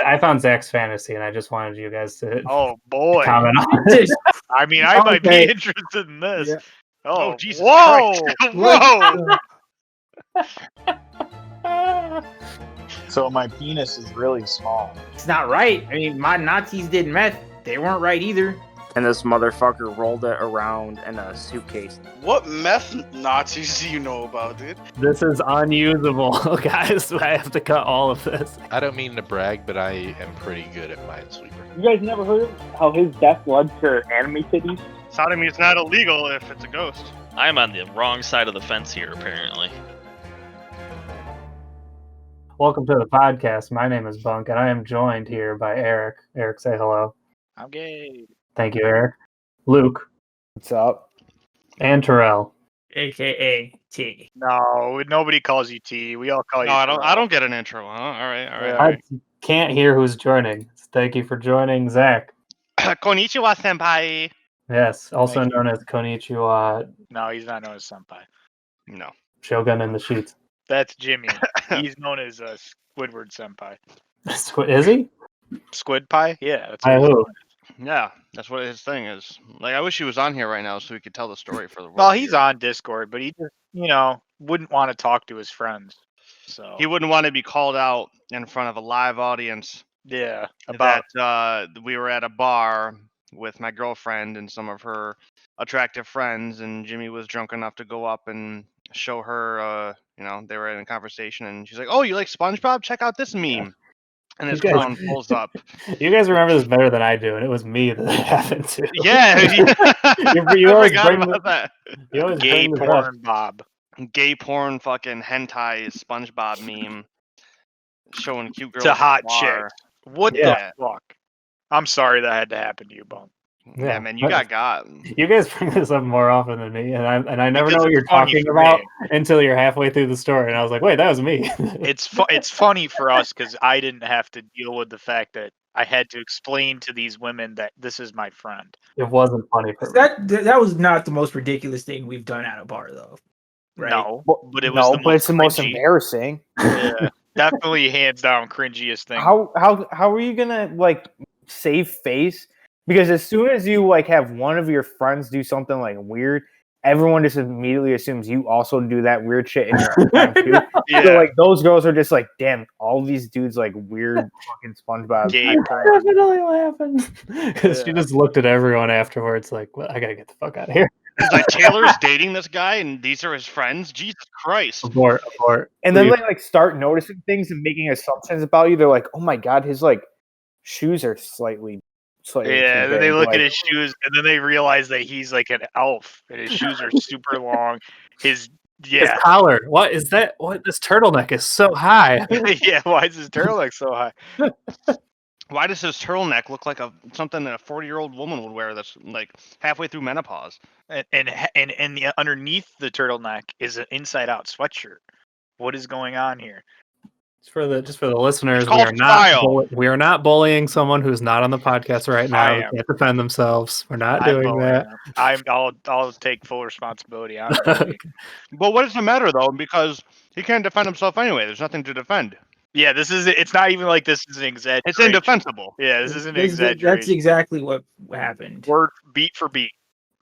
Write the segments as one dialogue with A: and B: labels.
A: I found Zach's fantasy, and I just wanted you guys to
B: Oh boy!
A: comment on it.
B: I mean, I might be
C: Okay.
B: interested in this.
C: Yeah.
B: Oh,
D: Jesus
B: whoa!
D: Christ.
B: Whoa!
E: So my penis is really small.
C: It's not right. I mean, my Nazis did meth. They weren't right either.
F: And this motherfucker rolled it around in a suitcase.
D: What meth Nazis do you know about, dude?
A: This is unusable, guys. I have to cut all of this.
G: I don't mean to brag, but I am pretty good at Minesweeper.
H: You guys never heard how his death led to anime titties?
B: Sodomy is not illegal if it's a ghost.
I: I'm on the wrong side of the fence here, apparently.
A: Welcome to the podcast. My name is Bunk, and I am joined here by Eric. Eric, say hello.
B: I'm gay.
A: Thank you, Eric. Luke.
E: What's up?
A: And Terrell.
C: AKA T.
B: No, nobody calls you T. We all call you.
D: No, I don't get an intro. Huh? All right.
A: I can't hear who's joining. Thank you for joining, Zach.
D: Konnichiwa, senpai.
A: Yes, also
B: Thank
A: known as Konnichiwa
B: No, he's not known as Senpai.
D: No.
A: Shogun in the Sheets.
B: That's Jimmy. He's known as Squidward Senpai.
A: Is he?
B: Squid Pie? Yeah. That's
A: By
B: what he's
A: who?
B: known as.
D: Yeah, that's what his thing is. Like, I wish he was on here right now so he could tell the story for the world.
B: Well, he's on Discord, but he just, wouldn't want to talk to his friends. So
D: He wouldn't want to be called out in front of a live audience.
B: yeah, about
D: That we were at a bar with my girlfriend and some of her attractive friends, and Jimmy was drunk enough to go up and show her. They were in a conversation, and she's like, "Oh, you like SpongeBob? Check out this meme." And his
A: You guys-
D: clown pulls up.
A: You guys remember this better than I do, and it was me that it happened to.
D: Yeah,
A: You
D: I
A: always
D: forgot
A: bring
D: about that.
A: You always
B: gay
A: bring this up.
B: porn Bob.
D: Gay porn, fucking hentai SpongeBob meme showing cute girls.
B: To
D: at the
B: hot
D: bar.
B: chicks. What
A: Yeah.
B: the fuck? I'm sorry that had to happen to you, Bum.
D: Yeah, man, you got.
A: You guys bring this up more often than me, and I never
B: Because
A: know what you're
B: it's funny
A: talking
B: for
A: about
B: me.
A: until you're halfway through the story, and I was like, wait, that was me.
B: It's funny for us because I didn't have to deal with the fact that I had to explain to these women that this is my friend.
A: It wasn't funny for me.
C: That was not the most ridiculous thing we've done at a bar, though. Right?
B: No, but it was
E: No,
B: the
E: but
B: most
E: it's the most
B: cringy.
E: embarrassing.
B: Yeah, definitely hands down cringiest thing.
E: How are you gonna save face? Because as soon as you have one of your friends do something weird, everyone just immediately assumes you also do that weird shit in your own time too.
B: Yeah.
E: So those girls are just damn, all these dudes weird fucking SpongeBob.
B: Gay porn.
A: Definitely laughing because she just looked at everyone afterwards like, well, I gotta get the fuck out of here.
D: It's like Taylor's dating this guy, and these are his friends. Jesus Christ!
A: Abort.
E: And then they start noticing things and making assumptions about you. They're like, oh my god, his shoes are slightly
B: Yeah,
E: too
B: then they
E: big.
B: look at his shoes, and then they realize that he's like an elf, and his shoes are super long. His
A: His collar. What is that? What this turtleneck is so high.
B: yeah. Why is his turtleneck so high?
D: Why does his turtleneck look like something that a 40-year-old woman would wear that's halfway through menopause?
B: And underneath the turtleneck is an inside-out sweatshirt. What is going on here?
A: Just for the listeners,
D: It's called style.
A: we are not bullying someone who's not on the podcast right now.
B: I
A: They
B: am.
A: can't defend themselves. We're not
B: I'm
A: doing
B: bullying
A: that.
B: him. I'll take full responsibility on it.
D: But what does it matter though? Because he can't defend himself anyway. There's nothing to defend.
B: Yeah, it's not even like this is an exaggeration.
D: It's indefensible.
B: Yeah, this isn't an
C: That's
B: exaggeration.
C: exactly what happened.
B: Word beat for beat.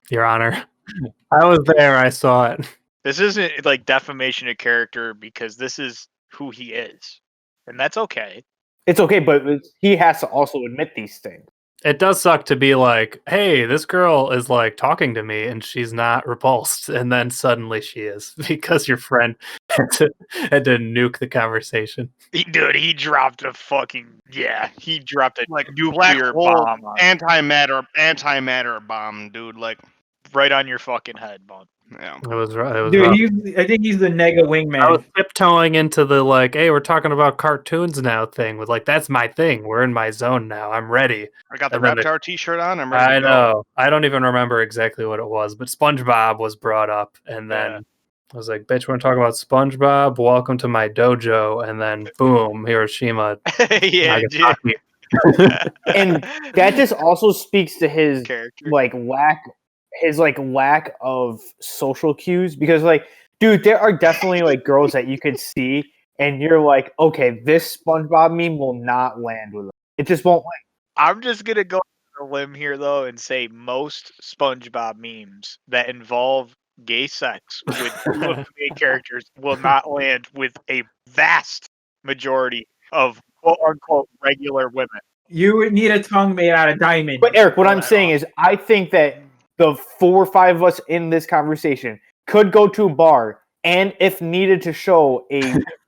A: Your Honor, I was there. I saw it.
B: This isn't defamation of character because this is who he is, and that's okay.
E: It's okay, but he has to also admit these things.
A: It does suck to be like, hey, this girl is talking to me and she's not repulsed, and then suddenly she is because your friend had to nuke the conversation.
B: He dropped a he dropped a
D: Black
B: nuclear
D: hole
B: bomb on
D: antimatter bomb, dude.
B: right on your fucking head, bud.
D: Yeah.
A: It was rough.
C: Dude, I think he's the nega wingman.
A: I was tiptoeing into the hey, we're talking about cartoons now thing with that's my thing. We're in my zone now. I'm ready.
D: I got the
A: And then
D: Reptar t-shirt on. I'm ready
A: I
D: to go.
A: know. I don't even remember exactly what it was, but SpongeBob was brought up, and then
B: Yeah.
A: I was like, "Bitch, want to talk about SpongeBob? Welcome to my dojo." And then, boom, Hiroshima.
B: yeah,
A: Nagasaki.
E: And that just also speaks to his
B: character.
E: lack of social cues, because dude, there are definitely girls that you could see and you're like, okay, this SpongeBob meme will not land with it. It just won't land.
B: I'm just gonna go on a limb here though and say most SpongeBob memes that involve gay sex with two of the main characters will not land with a vast majority of quote unquote regular women.
C: You would need a tongue made out of diamond.
E: But Eric, what
C: to pull
E: I'm
C: that
E: saying
C: off.
E: is, I think that the 4 or 5 of us in this conversation could go to a bar, and if needed to show a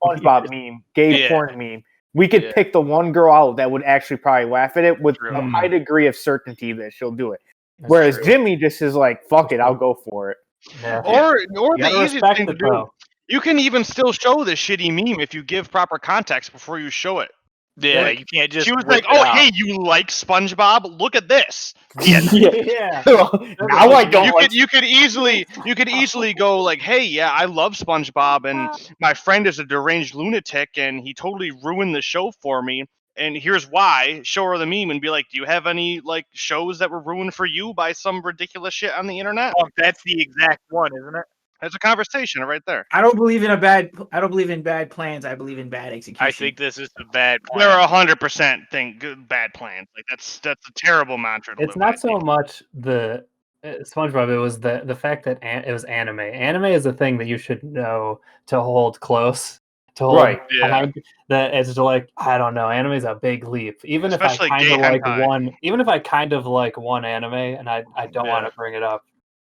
E: SpongeBob meme, gay
B: Yeah.
E: porn meme, we could
B: Yeah.
E: pick the one girl out that would actually probably laugh at it with
B: True.
E: a high degree of certainty that she'll do it.
A: That's
E: Whereas
A: true.
E: Jimmy just is like, fuck it, I'll go for it.
A: Yeah.
D: Or
A: You
D: the
A: gotta
D: easiest
A: respect
D: thing to
A: it,
D: do,
A: though.
D: you can even still show the shitty meme if you give proper context before you show it.
B: Yeah,
D: Like,
B: you can't just.
D: She was
B: whip
D: like,
B: it
D: "Oh,
B: out.
D: hey, you like SpongeBob? Look at this."
A: Yeah.
E: Now I don't
D: You
E: like
D: could easily go like, "Hey, yeah, I love SpongeBob, and my friend is a deranged lunatic, and he totally ruined the show for me. And here's why." Show her the meme and be like, "Do you have any like shows that were ruined for you by some ridiculous shit on the internet?"
B: Oh, that's the exact one, isn't it?
D: That's a conversation right there.
C: I don't believe in bad plans. I believe in bad execution.
B: I think this is a bad
D: There
B: plan.
D: are 100% good bad plans. Like that's a terrible mantra. To
A: It's
D: live by,
A: not so much the SpongeBob. It was the fact that it was anime. Anime is a thing that you should know to hold close. To hold
E: Right,
B: yeah.
A: behind, that it's like, I don't know. Anime is a big leap. Even
D: Especially
A: if I kind
D: gay
A: of like
D: hentai.
A: one, even if I kind of like one anime, and I don't want
B: Yeah.
A: to bring it up.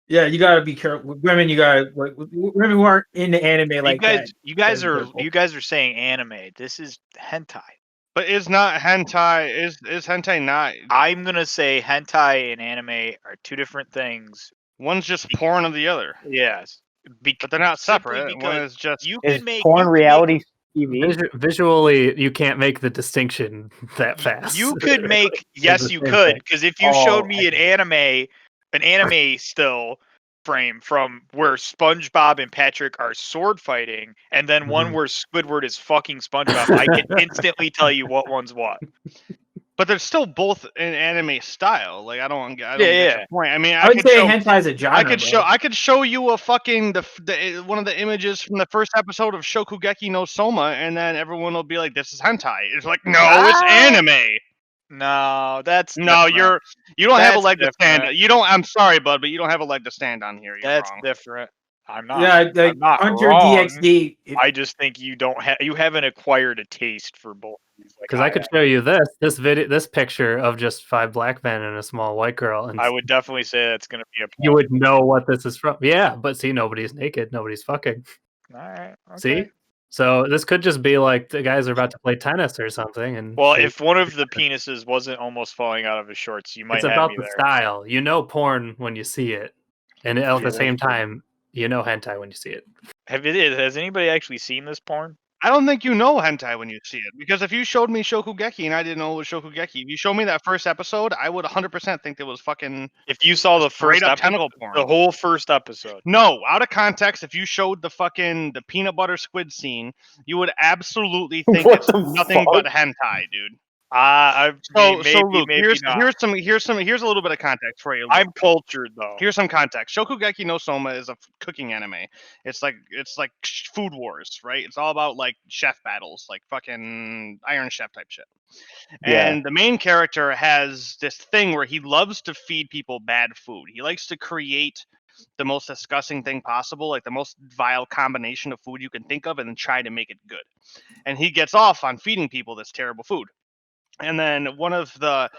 C: Yeah, you gotta be careful. With women, you gotta women who aren't into anime like that.
B: You guys
C: gotta be
B: are
C: careful.
B: you guys are saying anime. This is hentai.
D: but is not hentai is hentai not?
B: I'm gonna say hentai and anime are two different things.
D: One's just porn of the other,
B: Yes,
D: but they're not
B: simply
D: separate. One
B: because
D: is just
B: you
E: is
B: can make
E: porn
B: you can
E: reality TV.
A: Visually, you can't make the distinction that fast.
B: You could make
A: It's
B: yes,
A: the
B: you
A: same
B: could
A: thing.
B: because if you showed me an anime still frame from where SpongeBob and Patrick are sword fighting, and then one
A: Mhm.
B: where Squidward is fucking SpongeBob, I can instantly tell you what one's what.
D: but they're still both in anime style. Like I don't get
B: Yeah.
D: your point. I mean,
C: I would say hentai is a genre.
D: I could show you a fucking the one of the images from the first episode of Shokugeki no Soma, and then everyone will be like, "This is hentai." It's like, no, it's anime.
B: No, that's
D: No,
B: different.
D: you don't have a
B: That's
D: leg to stand.
B: different.
D: You don't. I'm sorry, bud, but you don't have a leg to stand on here. You're
B: That's
D: wrong.
B: different. I'm not.
C: Yeah, like
B: I'm not
C: Hunter
B: wrong.
C: DxD.
B: I just think you haven't acquired a taste for both.
A: Because I could show you this picture of just 5 black men and a small white girl, and
B: I would definitely say that's going to be a.
A: you would know what this is from. Yeah, but see, nobody's naked, nobody's fucking.
B: All right. Okay.
A: See, so this could just be like the guys are about to play tennis or something. And
B: Well,
A: see,
B: if one of the penises wasn't almost falling out of his shorts, you might
A: it's
B: have
A: about
B: me
A: the
B: there.
A: style, you know, porn when you see it, and at the same time, you know, hentai when you see it.
B: Has anybody actually seen this porn?
D: I don't think you know hentai when you see it, because if you showed me Shokugeki and I didn't know it was Shokugeki, if you showed me that first episode, I would 100% think it was fucking
B: If you saw the
D: straight
B: first
D: up
B: episode,
D: tentacle porn.
B: the whole first episode.
D: No, out of context, if you showed the peanut butter squid scene, you would absolutely think
E: What
D: it's
E: the
D: nothing
E: fuck?
D: but hentai, dude.
B: Maybe
D: Luke,
B: maybe not.
D: here's a little bit of context for you. Luke.
B: I'm cultured though.
D: Here's some context. Shokugeki no Soma is a cooking anime. It's like Food Wars, right? It's all about like chef battles, like fucking Iron Chef type shit.
E: Yeah.
D: And the main character has this thing where he loves to feed people bad food. He likes to create the most disgusting thing possible, like the most vile combination of food you can think of, and then try to make it good. And he gets off on feeding people this terrible food. And then one of the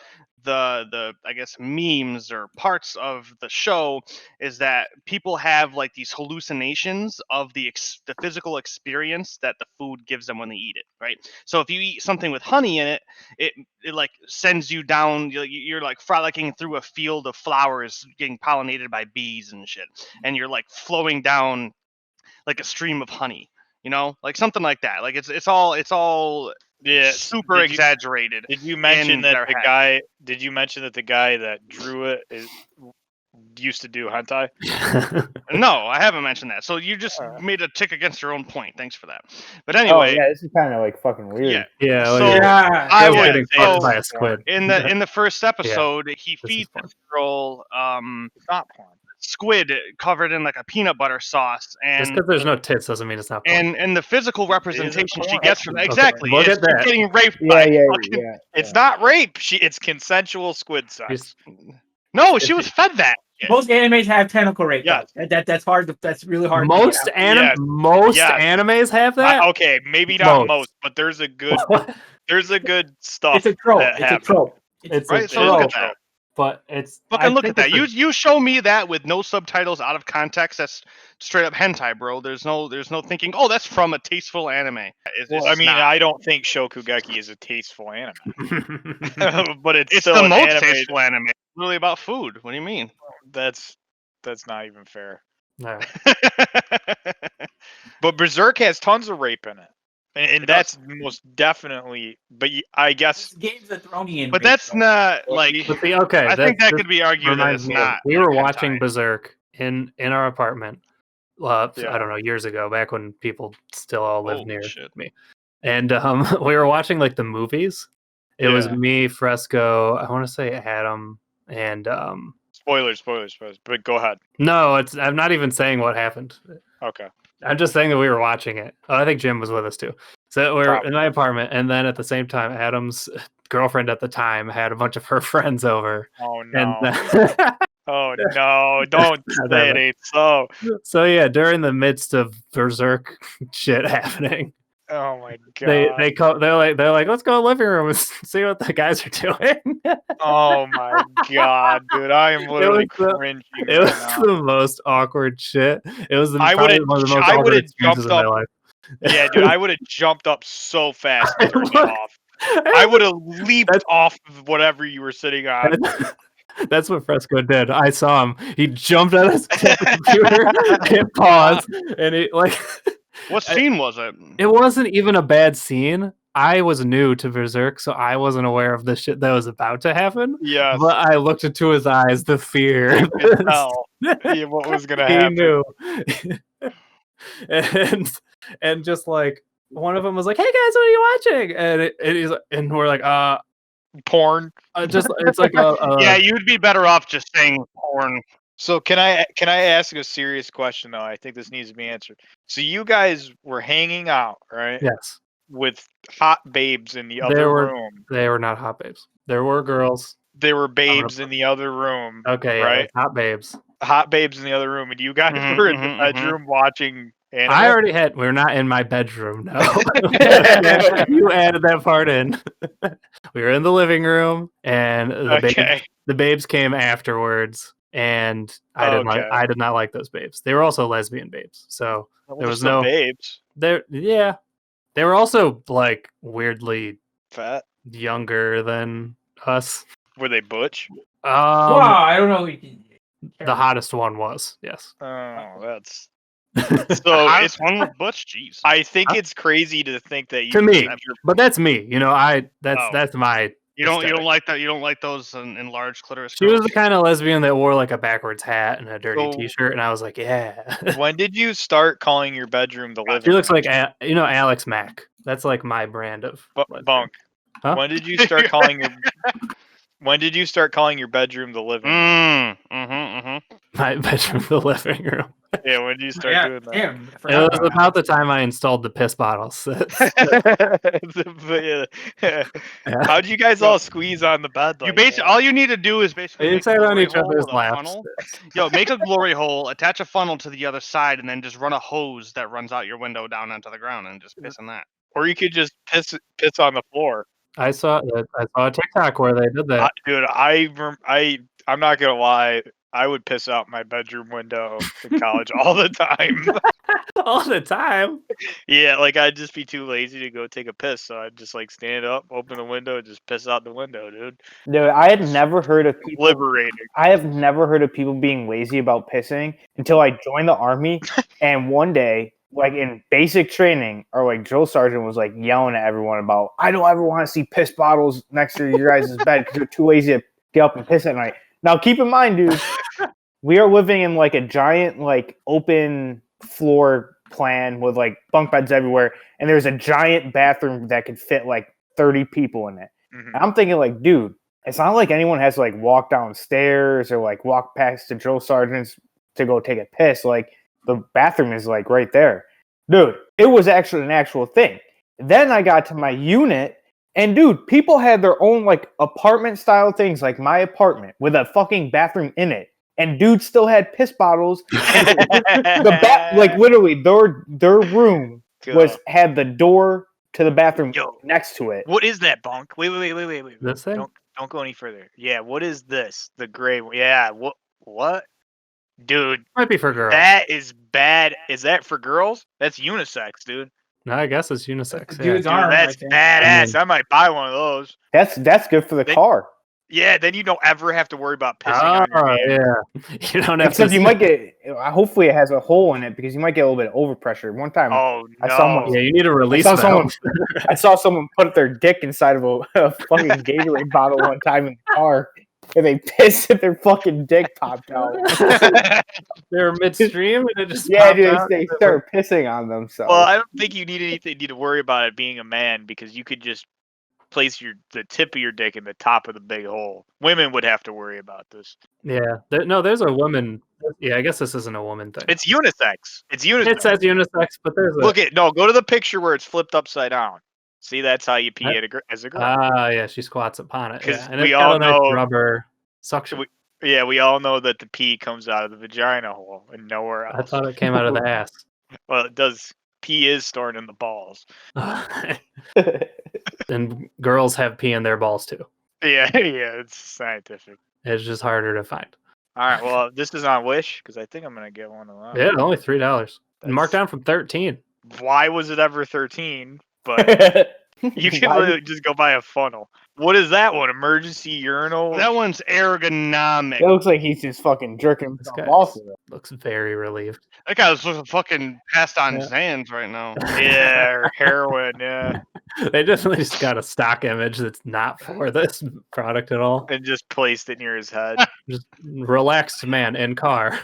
D: I guess memes or parts of the show is that people have like these hallucinations of the physical experience that the food gives them when they eat it, right? So if you eat something with honey in it, it like sends you down, you're like frolicking through a field of flowers getting pollinated by bees and shit, and you're like flowing down like a stream of honey, like something like that. Like it's all
B: Yeah,
D: super exaggerated.
B: Did you mention
D: in
B: that
D: their
B: the
D: head.
B: guy? Did you mention that the guy that drew it used to do hentai?
D: No, I haven't mentioned that. So you just made a tick against your own point. Thanks for that. But
E: Oh
D: anyway,
E: yeah, this is kind of like fucking weird.
D: yeah.
A: Yeah,
D: So
C: Yeah,
D: I
A: He was
D: would
A: getting
D: so
A: fucked by a squid.
D: in the first episode he
A: is
D: feeds
A: fun.
D: this girl
B: It's not porn.
D: squid covered in like a peanut butter sauce,
A: Just
D: and
A: because there's no tits doesn't mean it's not porn.
D: and the physical representation she
B: porn.
D: gets from
A: Okay,
D: exactly
A: look
D: is
A: at that.
D: she's getting raped
E: Yeah,
D: by
E: yeah,
D: fucking.
E: yeah.
B: It's not rape. It's consensual squid sex.
D: No, she was fed that.
C: Most animes have tentacle rape.
B: Yes.
C: Though. That's hard. That's really hard.
A: Most
C: to get out.
B: Yes.
A: animes have that.
B: Okay, maybe not
A: Most.
B: most, but there's a good stuff.
C: It's a trope.
B: that
C: It's a
B: happens.
C: trope.
A: It's
D: Right,
A: a
D: so look at
A: trope,
D: that.
A: but it's
D: Fucking look
A: think
D: at that.
A: it's
D: You show me that with no subtitles out of context. That's straight up hentai, bro. There's no thinking. Oh, that's from a tasteful anime.
B: Well, I mean, I don't think Shokugeki is a tasteful anime, but it's
D: it's
B: still
D: the
B: an
D: most
B: anime.
D: tasteful anime. It's really about food. What do you mean?
B: That's not even fair.
A: No.
B: But Berserk has tons of rape in it, and
D: It
B: that's most definitely. But I guess
C: Games of Thrones.
D: But that's not like.
A: But okay,
D: I think that
A: this
D: could be argued that
A: reminds
D: it's
A: me of-
D: not.
A: We
D: like
A: were
D: hentai.
A: watching Berserk in our apartment. I
B: Yeah.
A: don't know, years ago, back when people still all lived
D: Holy
A: near
D: shit.
A: me, and we were watching like the movies. It was
B: Yeah.
A: me, Fresco. I want to say Adam, and
B: spoilers. But go ahead.
A: no, I'm not even saying what happened.
B: Okay.
A: I'm just saying that we were watching it. I think Jim was with us too. So we were
B: Probably.
A: in my apartment, and then at the same time, Adam's girlfriend at the time had a bunch of her friends over.
B: Oh
A: And
B: no. Oh no! Don't say it ain't so.
A: so yeah, during the midst of Berserk shit happening,
B: Oh my god!
A: they're like, let's go to the living room and see what the guys are doing.
B: Oh my god, dude! I am literally
A: was the-
B: cringing
A: It
B: right
A: was
B: now.
A: the most awkward shit. It was
B: I
A: probably
B: would've-
A: one of the most
B: I
A: awkward
B: would've
A: experiences
B: jumped
A: in my life.
B: Yeah, dude, I would have jumped up so fast and turned it
A: Look,
B: off. I would have leaped off of whatever you were sitting on.
A: That's what Fresco did. I saw him. He jumped out of his computer, hit pause, and he like.
D: What scene was it?
A: It wasn't even a bad scene. I was new to Berserk, so I wasn't aware of the shit that was about to happen.
B: Yes.
A: But I looked into his eyes, the fear.
B: Hell, yeah, what was gonna
A: He
B: happen?
A: knew. and just like one of them was like, "Hey guys, what are you watching?" And we're like,
B: Porn.
A: just it's like
D: Yeah, you'd be better off just saying porn.
B: So can I ask a serious question though? I think this needs to be answered. So you guys were hanging out, right?
A: yes.
B: With hot babes in the other
A: There were-
B: room.
A: They were not hot babes. There were girls.
B: There were babes in the other room.
A: Okay,
B: right?
A: yeah, hot babes.
B: Hot babes in the other room, and you guys
D: Mhm,
B: were in the
D: mhm, mhm.
B: bedroom watching anime.
A: I already had. We're not in my bedroom. No, you added that part in. We were in the living room, and
B: Okay.
A: the babes came afterwards, and I did not like those babes. They were also lesbian babes, so
B: Well,
A: there
B: there's
A: was
B: some
A: no
B: babes.
A: They were also like weirdly
B: Fat.
A: younger than us.
B: Were they butch?
C: Wow, I don't know.
A: The hottest one was, yes.
B: Oh, that's
D: The
B: so.
D: hottest one with Butch. Jeez.
B: I think it's crazy to think that you
A: To me,
B: think you're-
A: but that's me. You know, that's
D: Oh.
A: my.
D: You don't
A: aesthetic.
D: like that. You don't like those in large clitoris.
A: She was
D: girls?
A: the kind of lesbian that wore like a backwards hat and a dirty
B: So-
A: T-shirt, and I was like, yeah.
B: When did you start calling your bedroom the living
A: She looks
B: room?
A: like Alex Mack. That's like my brand of lesbian.
B: Bunk.
A: Huh?
B: When did you start calling your When did you start calling your bedroom the living room?
A: My bedroom, the living room.
B: Yeah, when did you start doing that?
C: Damn, I
A: It
C: forgot
A: was
C: about
A: about the time I installed the piss bottles.
B: How'd you guys all squeeze on the bed?
D: You
B: Like
D: basically
B: that?
D: all you need to do is basically
A: They
D: make a
A: sat on
D: glory
A: each
D: hole
A: other's
D: with a
A: laps.
D: funnel. Yo, make a glory hole, attach a funnel to the other side, and then just run a hose that runs out your window down onto the ground and just piss in that.
B: Or you could just piss on the floor.
A: I saw a TikTok where they did that.
B: Dude, I'm not gonna lie. I would piss out my bedroom window in college all the time.
A: All the time.
B: Yeah, like I'd just be too lazy to go take a piss, so I'd just like stand up, open the window, and just piss out the window, dude.
E: Dude, I had never heard of people.
B: Liberating.
E: I have never heard of people being lazy about pissing until I joined the army. And one day, like in basic training, our like drill sergeant was like yelling at everyone about, I don't ever want to see piss bottles next to your guys' bed because you're too lazy to get up and piss at night. Now, keep in mind, dude, we are living in like a giant, like open floor plan with like bunk beds everywhere, and there's a giant bathroom that could fit like 30 people in it.
B: Mhm.
E: And I'm thinking, like, dude, it's not like anyone has to like walk downstairs or like walk past the drill sergeant's to go take a piss. Like the bathroom is like right there, dude. It was actually an actual thing. Then I got to my unit, and dude, people had their own like apartment style things, like my apartment with a fucking bathroom in it, and dudes still had piss bottles. And like literally, their room had the door to the bathroom next to it.
B: What is that, Bunk? Wait.
A: This thing?
B: Don't go any further. Yeah, what is this? The gray one. Yeah, what? Dude,
A: Might be for girls.
B: that is bad. Is that for girls? That's unisex, dude.
A: No, I guess it's unisex.
C: That's
A: Yeah.
C: dude's
B: Dude,
C: arm.
B: that's badass. I might buy one of those.
E: That's good for the car.
B: Yeah, then you don't ever have to worry about pissing on your hand.
A: Yeah. You don't have
E: Except
A: to.
E: you might get. Hopefully, it has a hole in it because you might get a little bit of overpressure. One time,
B: Oh,
E: I saw
B: no.
A: Yeah, you need a release
E: I saw
A: valve.
E: I saw someone put their dick inside of a fucking Gatorade bottle one time in the car, and they pissed and their fucking dick popped out.
A: They're midstream and it just
E: Yeah,
A: popped
E: dude,
A: out.
E: they started pissing on themselves.
B: Well, I don't think you need to worry about it being a man because you could just place the tip of your dick in the top of the big hole. Women would have to worry about this.
A: Yeah. There's a woman. Yeah, I guess this isn't a woman thing.
B: It's unisex. It's unisex.
A: It says unisex, but there's a.
B: Go to the picture where it's flipped upside down. See, that's how you pee as a girl.
A: Yeah, she squats upon it.
B: 'Cause
A: Yeah. And
B: we
A: it's got
B: all
A: a nice
B: know-
A: rubber suction.
B: We all know that the pee comes out of the vagina hole and nowhere
A: I
B: else.
A: thought it came out of the ass.
B: Well, it does. Pee is stored in the balls.
A: And girls have pee in their balls too.
B: Yeah, it's scientific.
A: It's just harder to find.
B: All right, well, this is on Wish because I think I'm gonna get one of those.
A: Yeah, only $3. Marked down from 13.
B: Why was it ever 13? But you can literally just go buy a funnel. What is that one? Emergency urinal?
D: That one's ergonomic.
E: It looks like he's just fucking jerking
A: This
E: himself
A: guy
E: off of it.
A: looks very relieved.
D: That guy was looking fucking passed on
A: Yeah.
D: Xans right now.
B: Yeah, or heroin, yeah.
A: They definitely just got a stock image that's not for this product at all.
B: And just placed it near his head.
A: Just relaxed man in car.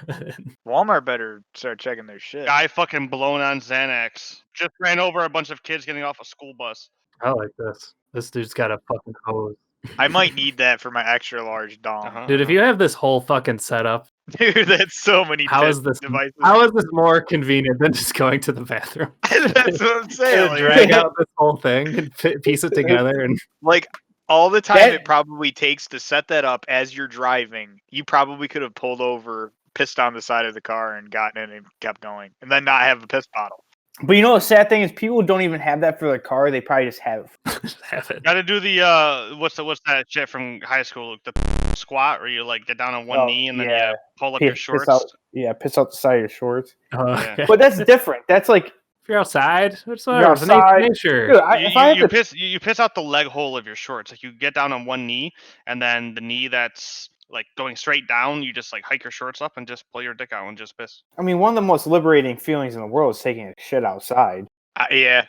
B: Walmart better start checking their shit.
D: Guy fucking blown on Xanax. Just ran over a bunch of kids getting off a school bus.
A: I like this. This dude's got a fucking hose.
B: I might need that for my extra large dong.
D: Uh-huh.
A: Dude, if you have this whole fucking setup,
B: Dude, that's so many
A: how is this
B: devices.
A: how is this more convenient than just going to the bathroom?
B: That's what I'm saying.
A: And
B: Like,
A: drag out this whole thing and piece it together and
B: like, all the time
E: That-
B: it probably takes to set that up as you're driving, you probably could have pulled over, pissed on the side of the car, and gotten in and kept going, and then not have a piss bottle.
E: But you know the sad thing is people don't even have that for their car. They probably just have
A: just have it.
D: Got to do the what's that shit from high school? The squat where you like get down on one
E: Oh,
D: knee and then
E: yeah.
D: you pull up your
E: piss
D: shorts.
E: out the side of your shorts.
A: Okay.
E: But that's different. That's like
A: If you're outside, it's
E: You're outside.
A: nature.
E: dude, if I had to
D: You piss out the leg hole of your shorts. Like you get down on one knee and then the knee that's like going straight down, you just like hike your shorts up and just pull your dick out and just piss.
E: I mean, one of the most liberating feelings in the world is taking a shit outside.
B: Yeah,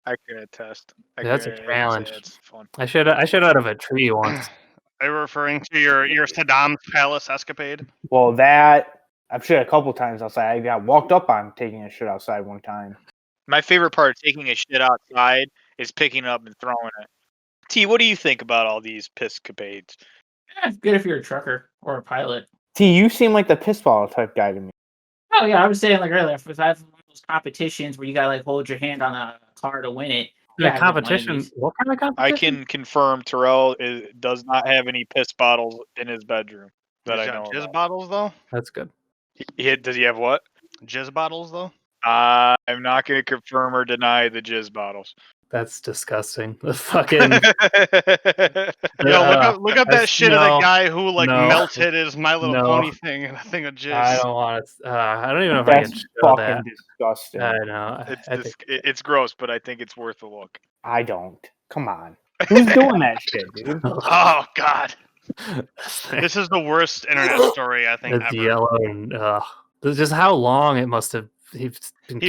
B: I could attest.
A: That's a challenge.
B: It's fun.
A: I should out of a tree once.
D: Are you referring to your Saddam's Palace escapade?
E: Well, that I've shit a couple times outside. I got walked up on taking a shit outside one time.
B: My favorite part of taking a shit outside is picking it up and throwing it. T, what do you think about all these piss capades?
C: It's good if you're a trucker or a pilot.
E: T, you seem like the piss bottle type guy to me.
C: Oh yeah, I was saying like earlier, if I have one of those competitions where you gotta like hold your hand on a car to win it.
A: Yeah,
C: I'd win one of
A: competition.
C: these.
A: What kind of
B: I
A: competition?
B: can confirm Terrell does not have any piss bottles in his bedroom that I know
D: Jizz
B: about.
D: bottles though?
A: That's good.
B: Does he have what?
D: Jizz bottles though?
B: I'm not going to confirm or deny the jizz bottles.
A: That's disgusting. The fucking
D: Yo, look up that shit of the
A: no,
D: guy who like
A: no,
D: melted his My Little
A: no.
D: Pony thing in a thing of jizz.
A: I don't want to. I don't even know if I
E: That's
A: can show
E: fucking
A: that.
E: disgusting.
A: I know.
B: It's gross, but I think it's worth a look.
E: I don't. Come on. Who's doing that shit, dude?
D: Oh god.
A: This
D: This is the worst internet story I think
A: it's
D: ever.
A: yellow and this is just how long it must have.
D: He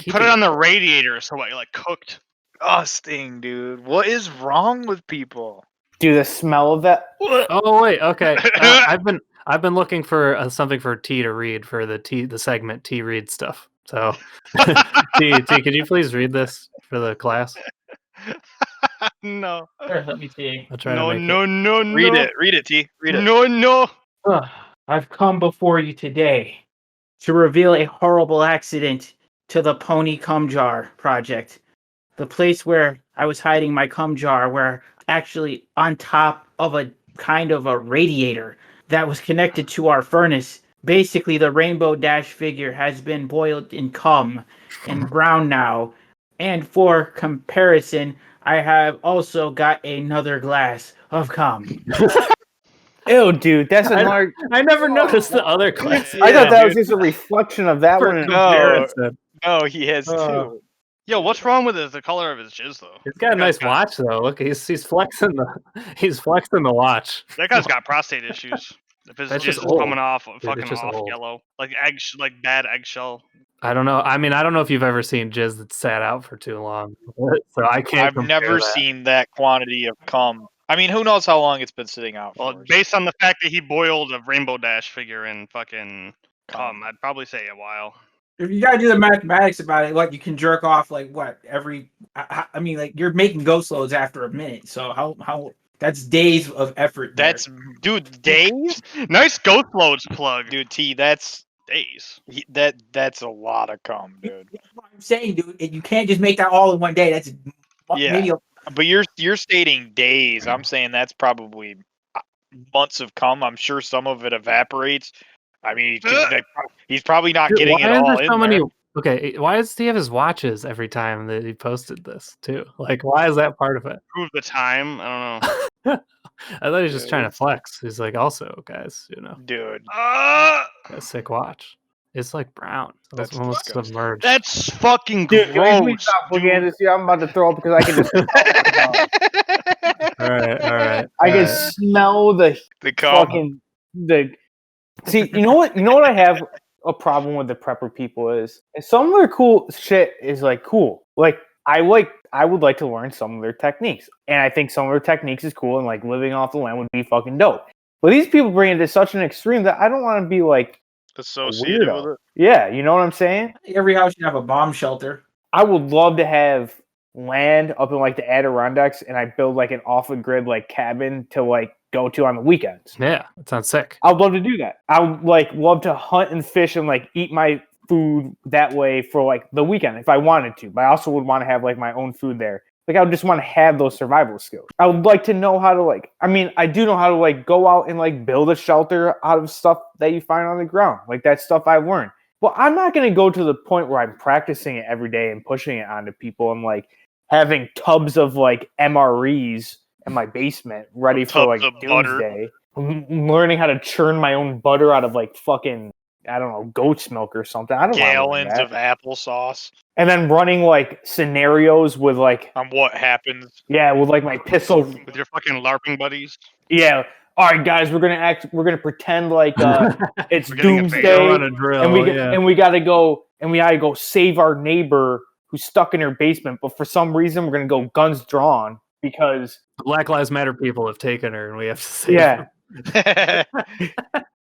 D: put it on the radiator so it like cooked.
B: Disgusting, dude. What is wrong with people?
E: Dude, the smell of that.
A: Oh wait, okay. I've been looking for something for T to read for the segment T read stuff. So T, could you please read this for the class?
D: No.
C: Sure, let me see.
A: I'll try
D: No,
A: to make
D: no, no, no.
B: Read it, T. Read it.
D: No, no.
C: I've come before you today to reveal a horrible accident to the Pony Cum Jar project. The place where I was hiding my cum jar, where actually on top of a kind of a radiator that was connected to our furnace. Basically, the Rainbow Dash figure has been boiled in cum and brown now. And for comparison, I have also got another glass of cum.
E: Ew, dude, that's another.
A: I never noticed the other class.
E: I thought that
B: dude.
E: was just a reflection of that
A: For
E: one.
A: comparison.
B: No, he has
A: Oh.
B: 2.
D: Yo, what's wrong with the color of his jizz though?
A: He's got a
D: That guy's
A: nice watch though. Look, he's flexing the watch.
D: That guy's got prostate issues. If his
A: That's
D: jizz
A: just
D: is
A: old.
D: coming off,
A: Dude,
D: fucking
A: it's just
D: off
A: old.
D: yellow, like like bad eggshell.
A: I don't know. I mean, I don't know if you've ever seen jizz that sat out for too long, so I can't.
B: I've never seen that quantity of cum. I mean, who knows how long it's been sitting out
D: Well,
B: for?
D: based on the fact that he boiled a Rainbow Dash figure in fucking cum, I'd probably say a while.
C: If you gotta do the mathematics about it, what you can jerk off like what every? I mean, like you're making ghost loads after a minute. So how that's days of effort. There.
B: That's dude days.
D: Nice ghost loads plug,
B: Dude, T, that's
D: days.
B: that's a lot of cum, dude.
C: That's what I'm saying, dude. You can't just make that all in one day. That's
B: Yeah.
C: maybe
B: But you're stating days. I'm saying that's probably months of cum. I'm sure some of it evaporates. I mean, he's probably not
A: Dude,
B: getting
A: why
B: it
A: is
B: all
A: there
B: in
A: so
B: there.
A: many? Okay, why does he have his watches every time that he posted this too? Like, why is that part of it?
D: Prove the time. I don't know.
A: I thought he was just trying to flex. He's like, also, guys,
B: Dude,
A: got a sick watch. It's like brown.
B: That's
A: It's almost
B: disgusting.
A: submerged.
D: That's fucking
E: Dude, can we
D: gross.
E: stop looking at this? Yeah, I'm about to throw up because I can just.
A: All right.
E: I can smell the
B: the cum.
E: fucking the. See, you know what? You know what I have a problem with the prepper people is some of their cool shit is like cool. Like I would like to learn some of their techniques, and I think some of their techniques is cool, and like living off the land would be fucking dope. But these people bring it to such an extreme that I don't want to be like
B: Associated
E: weirdo.
B: with it.
E: Yeah, you know what I'm saying?
C: every house should have a bomb shelter.
E: I would love to have land up in like the Adirondacks, and I build like an off the grid like cabin to like go to on the weekends.
A: Yeah, that sounds sick.
E: I would love to do that. I would like love to hunt and fish and like eat my food that way for like the weekend if I wanted to. But I also would want to have like my own food there. Like I would just want to have those survival skills. I would like to know how to like. I mean, I do know how to like go out and like build a shelter out of stuff that you find on the ground. Like that stuff I've learned. Well, I'm not going to go to the point where I'm practicing it every day and pushing it onto people and like having tubs of like MREs in my basement ready for like
B: Tubs of butter.
E: doomsday. Learning how to churn my own butter out of like fucking, I don't know, goat's milk or something. I don't know.
B: Gallons of applesauce
E: And then running like scenarios with like,
B: on what happens.
E: yeah, with like my pistol.
D: With your fucking LARPing buddies.
E: Yeah. All right, guys, we're gonna pretend like it's
D: We're getting a
E: doomsday.
D: bait.
A: On a drill,
E: and we gotta go save our neighbor who's stuck in her basement, but for some reason we're gonna go guns drawn because
A: The Black Lives Matter people have taken her, and we have to save
E: yeah,
A: them.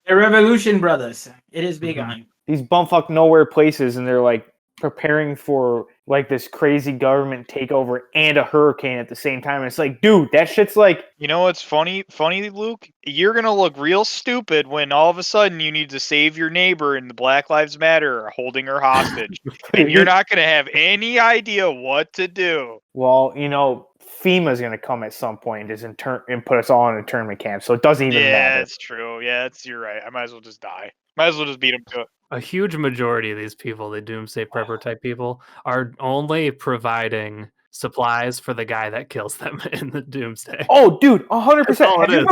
C: The Revolution Brothers. It is big on.
E: these bumfuck nowhere places, and they're like preparing for like this crazy government takeover and a hurricane at the same time. And it's like, dude, that shit's like,
B: You know what's funny, Luke? You're gonna look real stupid when all of a sudden you need to save your neighbor and the Black Lives Matter are holding her hostage, and you're not gonna have any idea what to do.
E: well, you know, FEMA's gonna come at some point and just and put us all in a internment camp, so it doesn't even
B: Yeah,
E: matter.
B: it's true. Yeah, you're right. I might as well just die. Might as well just beat him to it.
A: A huge majority of these people, the Doomsday Prepper type people, are only providing supplies for the guy that kills them in the Doomsday.
E: Oh, dude, 100%.
A: That's all it is.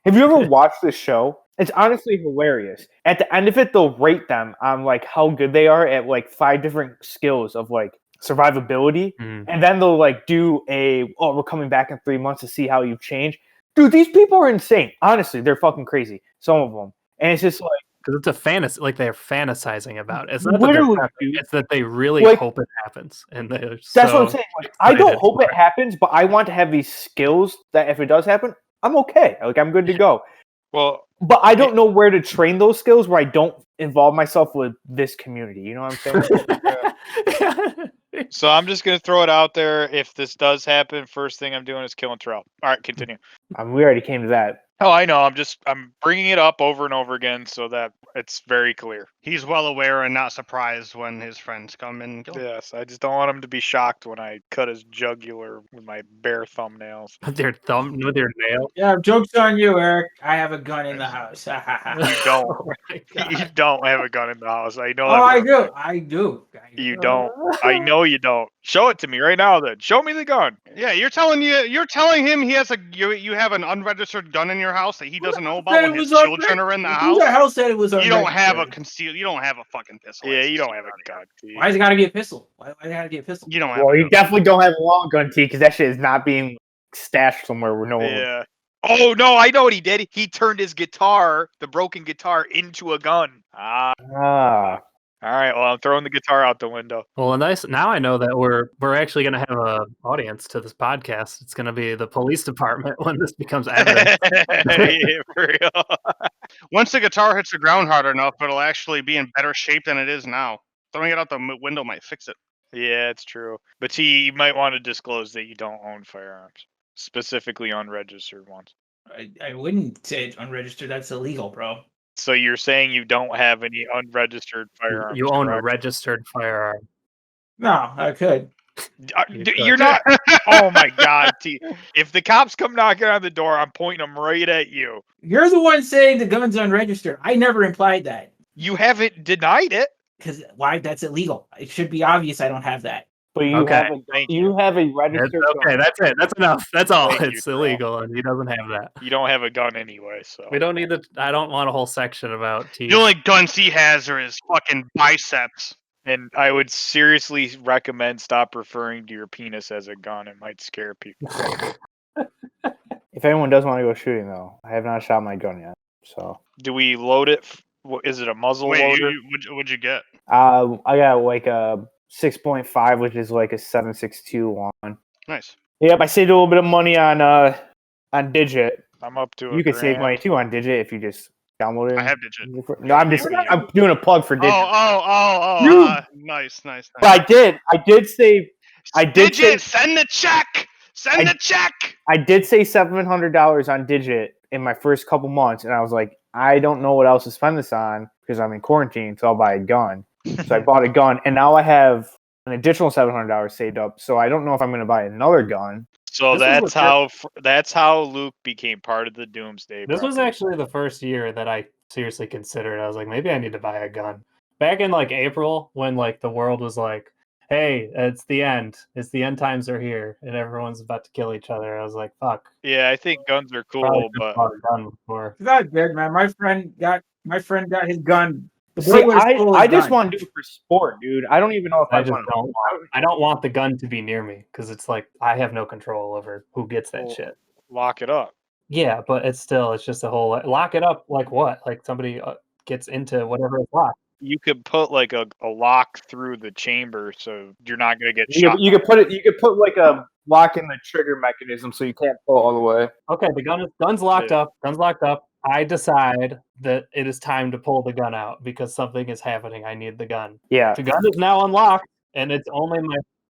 E: Have you ever watched this show? It's honestly hilarious. At the end of it, they'll rate them on like how good they are at like 5 different skills of like survivability, and then they'll like do we're coming back in 3 months to see how you've changed. Dude, these people are insane. Honestly, they're fucking crazy. Some of them, and it's just like.
A: Because it's a fantasy, like they're fantasizing about it. It's not
E: Literally,
A: that they're prepping, it's that they really
E: like,
A: hope it happens, and they're
E: that's what I'm saying. Like, I don't hope
A: for
E: it happens, but I want to have these skills that if it does happen, I'm okay. Like I'm good to go.
B: Well,
E: But I don't know where to train those skills where I don't involve myself with this community. You know what I'm saying?
B: so I'm just gonna throw it out there. If this does happen, first thing I'm doing is killing Terrell. All right, continue.
E: We already came to that.
B: Oh, I know. I'm bringing it up over and over again so that it's very clear.
D: He's well aware and not surprised when his friends come and kill him.
B: Yes, I just don't want him to be shocked when I cut his jugular with my bare thumbnails.
A: With your nail.
C: Yeah, joke's on you, Eric. I have a gun in the house.
B: You don't.
A: Oh my
B: You
A: God.
B: don't have a gun in the house. I know.
C: Oh,
B: that
C: I
B: for a
C: do.
B: fact.
C: I do.
B: You don't. I know you don't. Show it to me right now. Then show me the gun.
D: Yeah, you're telling him he has you have an unregistered gun in your house that he doesn't know about
C: Said
D: when
C: it
D: his
C: was
D: children are in the
C: Who the
D: house.
C: hell said it was
D: You don't have a
C: unregistered?
D: You don't have a fucking pistol.
B: Yeah,
D: license,
B: you don't
D: get
B: have a
D: out of here.
B: gun. T.
C: Why does it gotta be a pistol? Why does it gotta be a pistol?
D: You don't have.
E: Well,
D: a
E: you
D: gun.
E: definitely don't have a long gun, T, because that shit is not being stashed somewhere where no one would.
B: Yeah. Oh no, I know what he did. He turned his guitar, the broken guitar, into a gun. Ah. All right. Well, I'm throwing the guitar out the window.
A: Well, nice. Now I know that we're actually going to have an audience to this podcast. It's going to be the police department when this becomes evidence.
B: Yeah, for real.
D: Once the guitar hits the ground hard enough, it'll actually be in better shape than it is now. Throwing it out the window might fix it.
B: Yeah, it's true. But you might want to disclose that you don't own firearms, specifically unregistered ones.
C: I wouldn't say it's unregistered. That's illegal, bro.
B: So you're saying you don't have any unregistered firearms?
A: You own a
B: correct?
A: registered firearm.
C: No, I could.
B: You're not. Oh my God, T. If the cops come knocking on the door, I'm pointing them right at you.
C: You're the one saying the gun's unregistered. I never implied that.
B: You haven't denied it.
C: Because why? That's illegal. It should be obvious I don't have that.
E: But you
A: Okay.
E: have a
A: That's,
E: registered
A: okay, that's it. That's enough. That's all.
B: Thank you,
A: It's
B: Carl.
A: illegal, and he doesn't have that.
B: You don't have a gun anyway, so
A: We don't need to. I don't want a whole section about T.
D: The only guns he has are his fucking biceps.
B: And I would seriously recommend stop referring to your penis as a gun. It might scare people.
E: If anyone does want to go shooting, though, I have not shot my gun yet. So
B: Do we load it? Is it a muzzle
D: Wait,
B: loader?
D: what'd you get?
E: I got like a 6.5, which is like a 7.62 one.
D: Nice.
E: Yep, I saved a little bit of money on Digit.
B: I'm up to.
E: You could save money too on Digit if you just download it.
D: I have Digit.
E: No, I'm doing a plug for Digit.
D: Oh, nice.
E: But I did save.
D: Digit, send the check. Send the check.
E: I did save $700 on Digit in my first couple months, and I was like, I don't know what else to spend this on because I'm in quarantine, so I'll buy a gun. So I bought a gun, and now I have an additional $700 saved up. So I don't know if I'm going to buy another gun.
B: So that's how Luke became part of the Doomsday.
A: This was
B: Preppers.
A: actually the first year that I seriously considered. I was like, maybe I need to buy a gun. Back in like April, when like the world was like, "Hey, it's the end. It's the end times are here, and everyone's about to kill each other." I was like, "Fuck."
B: Yeah, I think guns are
A: Probably
B: cool,
A: should've
B: but
A: bought a gun before.
C: It's not good, man. My friend got his gun. The boy
E: See,
C: would have stole his
E: I just
C: gun.
E: want to do it for sport, dude. I don't even know if
A: I
E: I
A: just
E: want
A: don't. I don't want the gun to be near me because it's like I have no control over who gets that
B: Well,
A: shit.
B: lock it up.
A: Yeah, but it's just a whole lock it up. Like what? Like somebody gets into whatever is locked.
B: You could put like a lock through the chamber, so you're not gonna get shot.
E: You could put it. You could put like a lock in the trigger mechanism so you can't pull all the way.
A: Okay, the gun's locked
B: Yeah.
A: up. Gun's locked up. I decide that it is time to pull the gun out because something is happening. I need the gun.
E: Yeah.
A: The gun is now unlocked, and it's only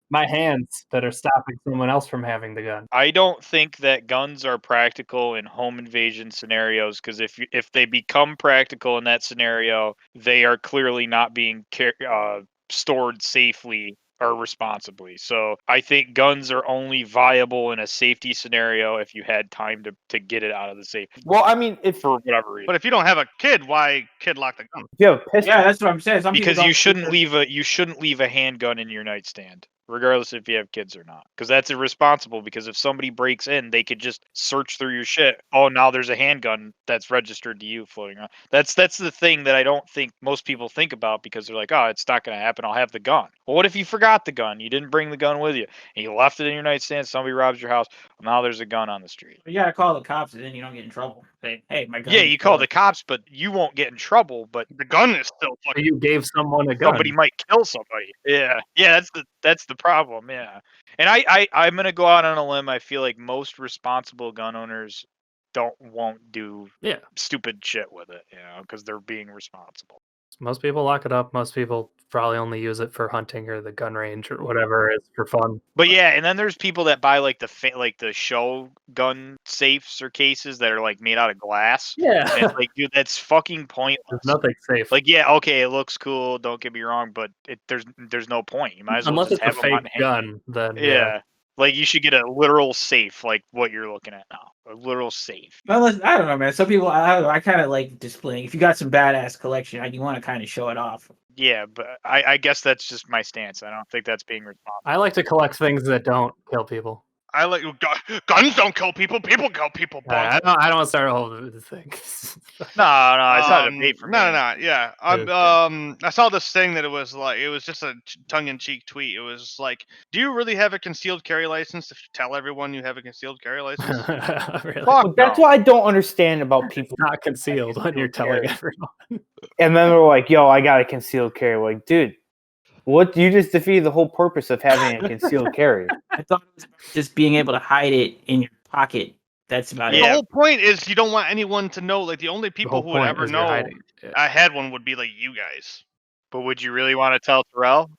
A: my hands that are stopping someone else from having the gun.
B: I don't think that guns are practical in home invasion scenarios because if they become practical in that scenario, they are clearly not being stored safely or responsibly. So I think guns are only viable in a safety scenario if you had time to get it out of the safe
E: Well, I mean, if
B: for whatever reason.
D: But if you don't have a kid, why kid lock the gun?
E: you have a pistol,
C: Yeah, that's what I'm saying. Some people
B: Because
C: don't
B: you
C: think
B: shouldn't leave a handgun in your nightstand, regardless if you have kids or not. Because that's irresponsible. Because if somebody breaks in, they could just search through your shit. Oh, now there's a handgun that's registered to you floating around. That's the thing that I don't think most people think about because they're like, oh, it's not going to happen. I'll have the gun. Well, what if you forgot the gun? You didn't bring the gun with you, and you left it in your nightstand. Somebody robs your house. Well, now there's a gun on the street.
C: you gotta call the cops and then you don't get in trouble. Say, hey, my gun.
B: Yeah,
C: is
B: you call
C: stolen.
B: the cops, but you won't get in trouble. But
D: The gun is still fucking.
A: You gave someone a gun.
B: somebody might kill somebody. Yeah, that's the problem. Yeah, and I'm gonna go out on a limb. I feel like most responsible gun owners won't do
A: Yeah.
B: stupid shit with it, because they're being responsible.
A: Most people lock it up. Most people probably only use it for hunting or the gun range or whatever is for fun.
B: But yeah, and then there's people that buy like the show gun safes or cases that are like made out of glass.
A: Yeah.
B: And it's like, dude, that's fucking pointless.
A: There's nothing safe.
B: Like, yeah, okay, it looks cool. Don't get me wrong, but there's no point. You might as well
A: Unless
B: just
A: it's a
B: have them on
A: fake
B: hand.
A: gun, then
B: Yeah. Like you should get a literal safe, like what you're looking at now. A literal safe.
C: Unless, I don't know, man. Some people, I kind of like displaying. If you got some badass collection, you want to kind of show it off.
B: Yeah, but I guess that's just my stance. I don't think that's being responsible.
A: I like to collect things that don't kill people.
D: I like guns don't kill people. People kill people.
A: I don't want to start a whole thing.
B: No, it's not a debate for me.
D: No. Yeah, I saw this thing that it was just a tongue-in-cheek tweet. It was like, do you really have a concealed carry license if you tell everyone you have a concealed carry license?
A: Really?
E: Well, that's what I don't understand about people.
A: It's not concealed when you're telling everyone.
E: And then they're like, yo, I got a concealed carry. Like, dude, what? You just defeated the whole purpose of having a concealed carry.
C: I thought it was just being able to hide it in your pocket. That's about
D: The
C: it.
D: whole point is you don't want anyone to know. Like the only people who would ever know
A: Yeah.
D: I had one would be like you guys.
B: But would you really want to tell Terrell?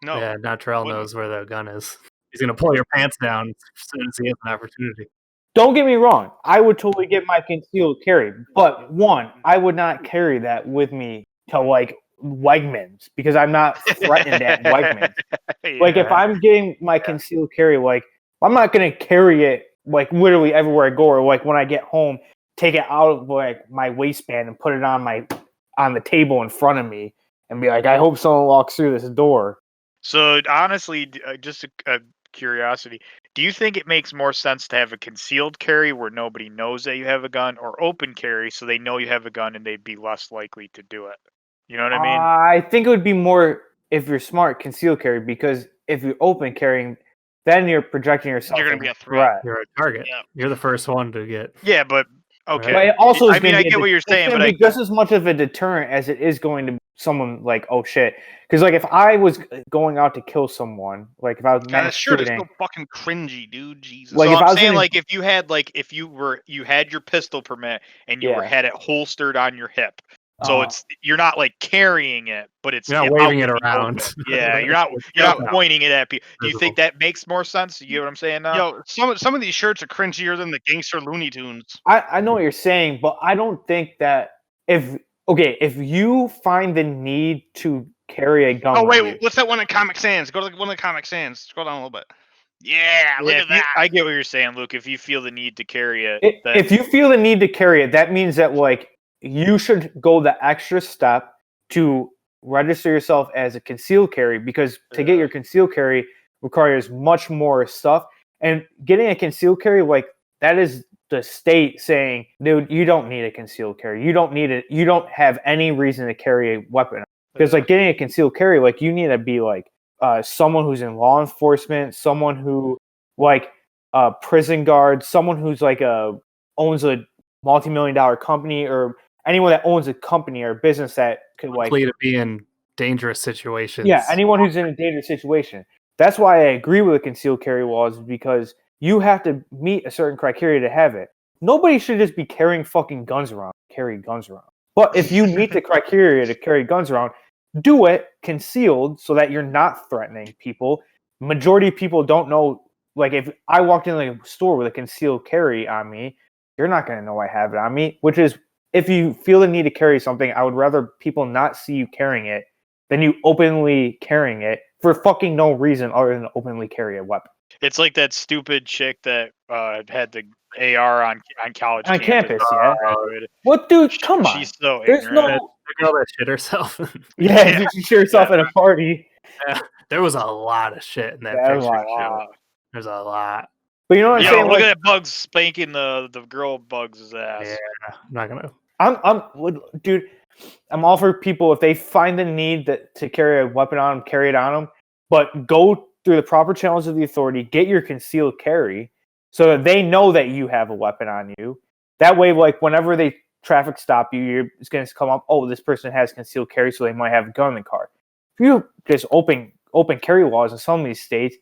D: No.
A: Yeah, now Terrell
D: wouldn't.
A: knows where the gun is. He's gonna pull your pants down as soon as he has an opportunity.
E: Don't get me wrong. I would totally get my concealed carry. But one, I would not carry that with me to like Wegmans because I'm not threatened at Wegmans. Like if I'm getting my concealed carry, like I'm not gonna carry it like literally everywhere I go, or like when I get home, take it out of like my waistband and put it on the table in front of me and be like, I hope someone walks through this door.
B: So honestly, just a curiosity, do you think it makes more sense to have a concealed carry where nobody knows that you have a gun, or open carry so they know you have a gun and they'd be less likely to do it? You know what I mean?
E: I think it would be more, if you're smart, concealed carry, because if you're open carrying, then you're projecting yourself.
D: You're gonna be a threat.
A: You're a target.
D: Yeah.
A: You're the first one to get.
B: Yeah, but okay.
E: But it also is
B: I mean,
E: gonna
B: I
E: be
B: get what you're saying,
E: it's
B: but
E: gonna be just as much of a deterrent as it is going to be someone like, oh shit. Because like if I was going out to kill someone, like if I was
D: That shirt is
E: shooting,
D: so fucking cringy, dude. Jesus.
E: Like,
B: so
E: if
B: I'm
E: I was
B: saying,
E: gonna-
B: like, if you had your pistol permit and you had it holstered on your hip, so you're not like carrying it, but it's
A: You're not waving it around.
B: Yeah, you're not pointing it at people. Do you think that makes more sense? You get what I'm saying now?
D: Yo, some of these shirts are cringier than the gangster Looney Tunes.
E: I know what you're saying, but I don't think that if you find the need to carry a gun.
D: Oh
E: with
D: wait,
E: you,
D: what's that one in Comic Sans? Go to one of the Comic Sans. Scroll down a little bit. Yeah, look at that.
B: I get what you're saying, Luke. If you feel the need to carry it,
E: if you feel the need to carry it, that means that like you should go the extra step to register yourself as a concealed carry, because to get your concealed carry requires much more stuff. And getting a concealed carry, like that is the state saying, dude, you don't need a concealed carry. You don't need it. You don't have any reason to carry a weapon. Because like getting a concealed carry, like you need to be like someone who's in law enforcement, someone who like prison guard, someone who's like owns a multi-million-dollar company, or anyone that owns a company or a business that could
A: likely to be in dangerous situations.
E: Yeah, anyone who's in a dangerous situation. That's why I agree with the concealed carry laws, because you have to meet a certain criteria to have it. Nobody should just be carrying fucking guns around. But if you meet the criteria to carry guns around, do it concealed so that you're not threatening people. Majority of people don't know. Like if I walked in a store with a concealed carry on me, you're not going to know I have it on me. Which is, if you feel the need to carry something, I would rather people not see you carrying it than you openly carrying it for fucking no reason other than openly carry a weapon.
B: It's like that stupid chick that had the AR on college
E: on campus. Yeah.
B: Dude.
E: What, dude? Come on.
B: She's so
E: There's
B: ignorant.
A: The girl that shit herself.
E: Yeah, she shit herself at a party.
A: Yeah, there was a lot of shit in that
E: There's
A: picture.
B: Wow.
A: There's a lot.
E: But you know what I'm
B: Yo,
E: saying?
B: look
E: Like,
B: at that Bugs spanking the girl Bugs' ass.
A: Yeah, I'm not gonna.
E: dude, I'm all for people if they find the need to carry a weapon on them, carry it on them, but go through the proper channels of the authority, get your concealed carry, so that they know that you have a weapon on you. That way, like whenever they traffic stop you, it's going to come up, oh, this person has concealed carry, so they might have a gun in the car. If you just open carry laws in some of these states,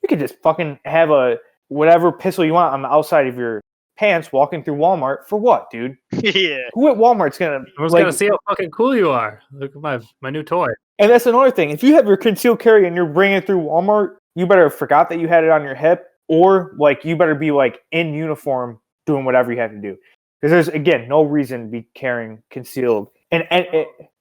E: you could just fucking have a whatever pistol you want on the outside of your pants walking through Walmart for what, dude?
B: Yeah.
E: Who at Walmart's gonna
A: Everyone's
E: like?
A: gonna see how fucking cool you are. Look at my new toy.
E: And that's another thing. If you have your concealed carry and you're bringing it through Walmart, you better have forgot that you had it on your hip, or like you better be like in uniform doing whatever you have to do. Because there's again no reason to be carrying concealed in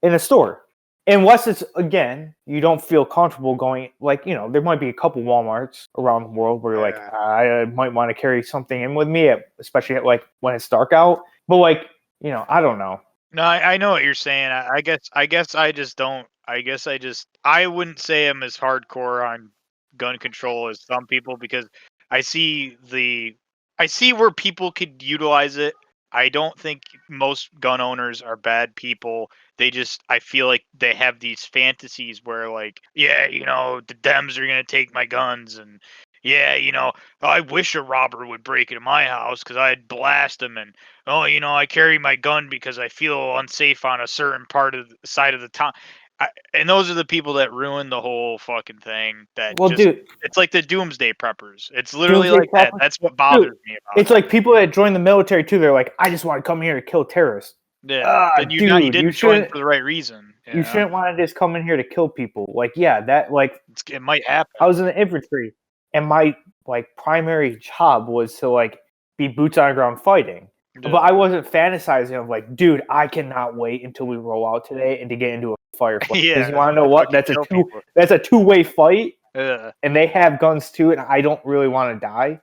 E: a store. Unless it's, again, you don't feel comfortable going, like, you know, there might be a couple Walmarts around the world where you're like, I might want to carry something in with me, especially like when it's dark out. But like, you know, I don't know.
B: No, I know what you're saying. I guess I just don't. I wouldn't say I'm as hardcore on gun control as some people because I see where people could utilize it. I don't think most gun owners are bad people. I feel like they have these fantasies where, like, yeah, you know, the Dems are going to take my guns. And, yeah, you know, I wish a robber would break into my house because I'd blast him. And, oh, you know, I carry my gun because I feel unsafe on a certain part of the side of the town. And those are the people that ruin the whole fucking thing.
E: Dude,
B: it's like the Doomsday Preppers. It's literally like that. That's what bothers me about
E: it. It's like people that join the military too. They're like, I just want to come here to kill terrorists.
B: Yeah, then you didn't join for the right reason.
E: You shouldn't want to just come in here to kill people. Like, yeah, that like
B: it might happen.
E: I was in the infantry, and my like primary job was to like be boots on the ground fighting. But I wasn't fantasizing of like, dude, I cannot wait until we roll out today and to get into a firefight. Because you want to know what? That's a two-way fight. And they have guns too, and I don't really want to die.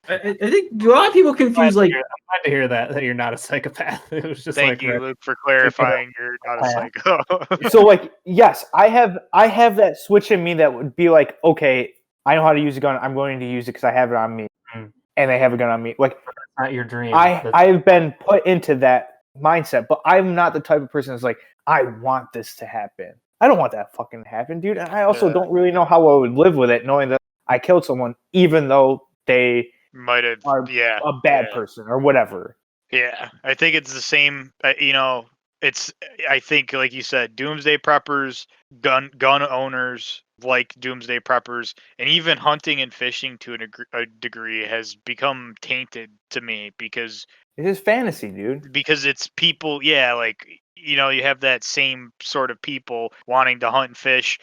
C: I think a lot of people confuse like.
A: I'm glad to hear that you're not a psychopath. It was just
B: Thank you, Luke, for clarifying you're not a psycho.
E: So like, yes, I have that switch in me that would be like, okay, I know how to use a gun. I'm going to use it because I have it on me, and they have a gun on me. Like,
A: that's not your dream.
E: I've been put into that mindset, but I'm not the type of person that's like, I want this to happen. I don't want that fucking to happen, dude. And I also don't really know how I would live with it, knowing that I killed someone, even though they
B: might have
E: a bad person or whatever.
B: Yeah, I think it's the same. You know, I think, like you said, Doomsday Preppers, gun owners like Doomsday Preppers, and even hunting and fishing to a degree has become tainted to me because
E: it is fantasy, dude.
B: Because it's people, like, you know, you have that same sort of people wanting to hunt and fish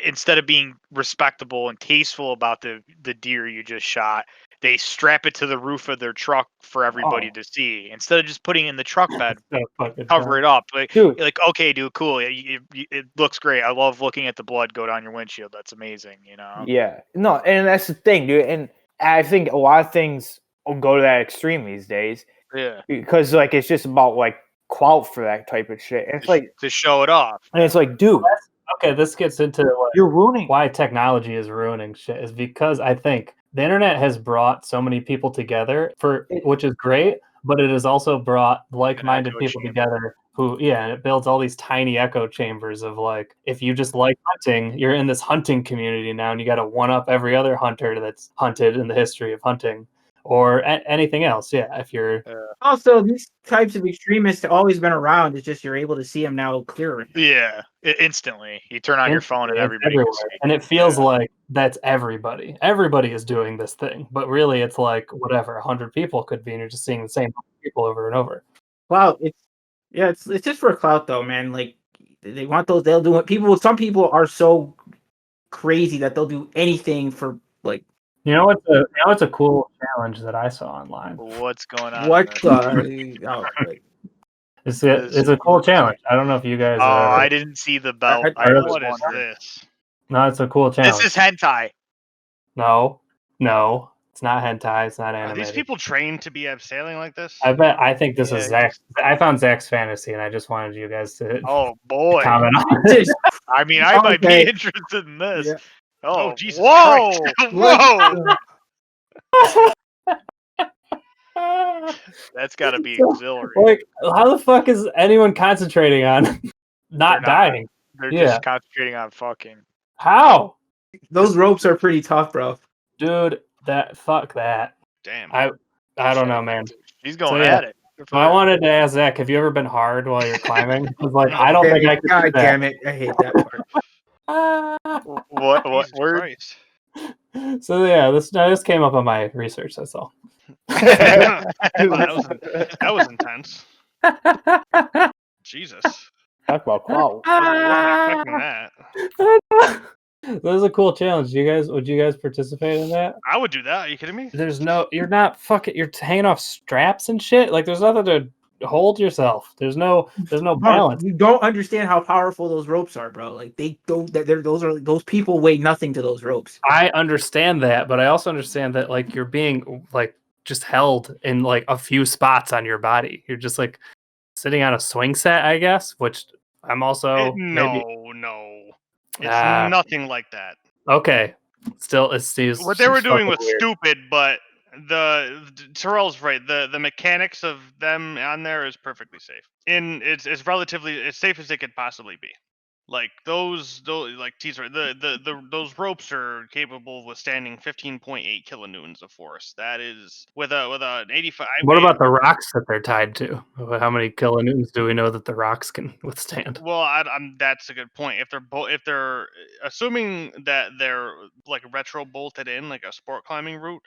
B: instead of being respectable and tasteful about the deer you just shot. They strap it to the roof of their truck for everybody to see instead of just putting it in the truck bed, cover it up. Like, like, okay, dude, cool. It looks great. I love looking at the blood go down your windshield. That's amazing, you know?
E: Yeah. No, and that's the thing, dude. And I think a lot of things will go to that extreme these days.
B: Yeah.
E: Because, like, it's just about, like, clout for that type of shit. And it's like
B: to show it off.
E: And it's like, dude.
A: Okay, this gets into like,
E: you're ruining
A: why technology is ruining shit is because I think the internet has brought so many people together which is great, but it has also brought like-minded people together and it builds all these tiny echo chambers of like, if you just like hunting, you're in this hunting community now and you got to one up every other hunter that's hunted in the history of hunting or anything else. Yeah, if you're
C: also these types of extremists have always been around. It's just you're able to see them now clearer.
B: Yeah, instantly. You turn on your phone and everybody can see.
A: And it feels like that's everybody. Everybody is doing this thing, but really it's like whatever 100 people could be, and you're just seeing the same people over and over.
C: Clout. It's just for clout though, man. Like they want those. They'll do it. Some people are so crazy that they'll do anything for like.
A: You know what's a cool challenge that I saw online?
B: What's going on?
C: What the?
A: It's a cool challenge. I don't know if you guys.
B: I didn't see the belt.
D: What is this?
A: No, it's a cool challenge.
B: This is hentai.
A: No, it's not hentai. It's not animated.
D: Are these people trained to be abseiling like this?
A: I think this is Zach. I found Zach's fantasy, and I just wanted you guys to.
B: Oh boy!
A: Comment on it.
B: I mean, I might be interested in this. Yeah.
D: Oh, Jesus
B: Christ.
D: Whoa!
B: That's got to be auxiliary.
A: Like, how the fuck is anyone concentrating on not dying?
B: They're just concentrating on fucking.
A: How?
C: Those ropes are pretty tough, bro.
A: Dude, fuck that.
D: Damn.
A: I don't know, man.
B: He's going at it.
A: I wanted to ask Zach, have you ever been hard while you're climbing? Like, I don't think I could.
C: God damn it! I hate that part.
B: What? Where?
A: So yeah, this came up on my research. That's all.
D: That was intense. Jesus.
E: Talk about clout.
D: Wasn't expecting that.
A: That was a cool challenge. Would you guys participate in that?
D: I would do that. Are you kidding me?
A: You're not fucking. You're hanging off straps and shit. Like there's nothing to hold yourself. There's no balance.
C: You don't understand how powerful those ropes are, bro. Like they don't. Those people weigh nothing to those ropes.
A: I understand that, but I also understand that like you're being like just held in like a few spots on your body. You're just like sitting on a swing set, I guess, which I'm also
D: No. It's nothing like that.
A: Okay. Still, it seems
D: What they were doing was
A: weird.
D: stupid, but Terrell's right. The mechanics of them on there is perfectly safe. It's relatively as safe as they could possibly be. Like those like T's right. Those ropes are capable of withstanding 15.8 kilonewtons of force. That is with an 85.
A: What about the rocks that they're tied to? How many kilonewtons do we know that the rocks can withstand?
D: Well, I'm that's a good point. If they're assuming that they're like retro bolted in like a sport climbing route,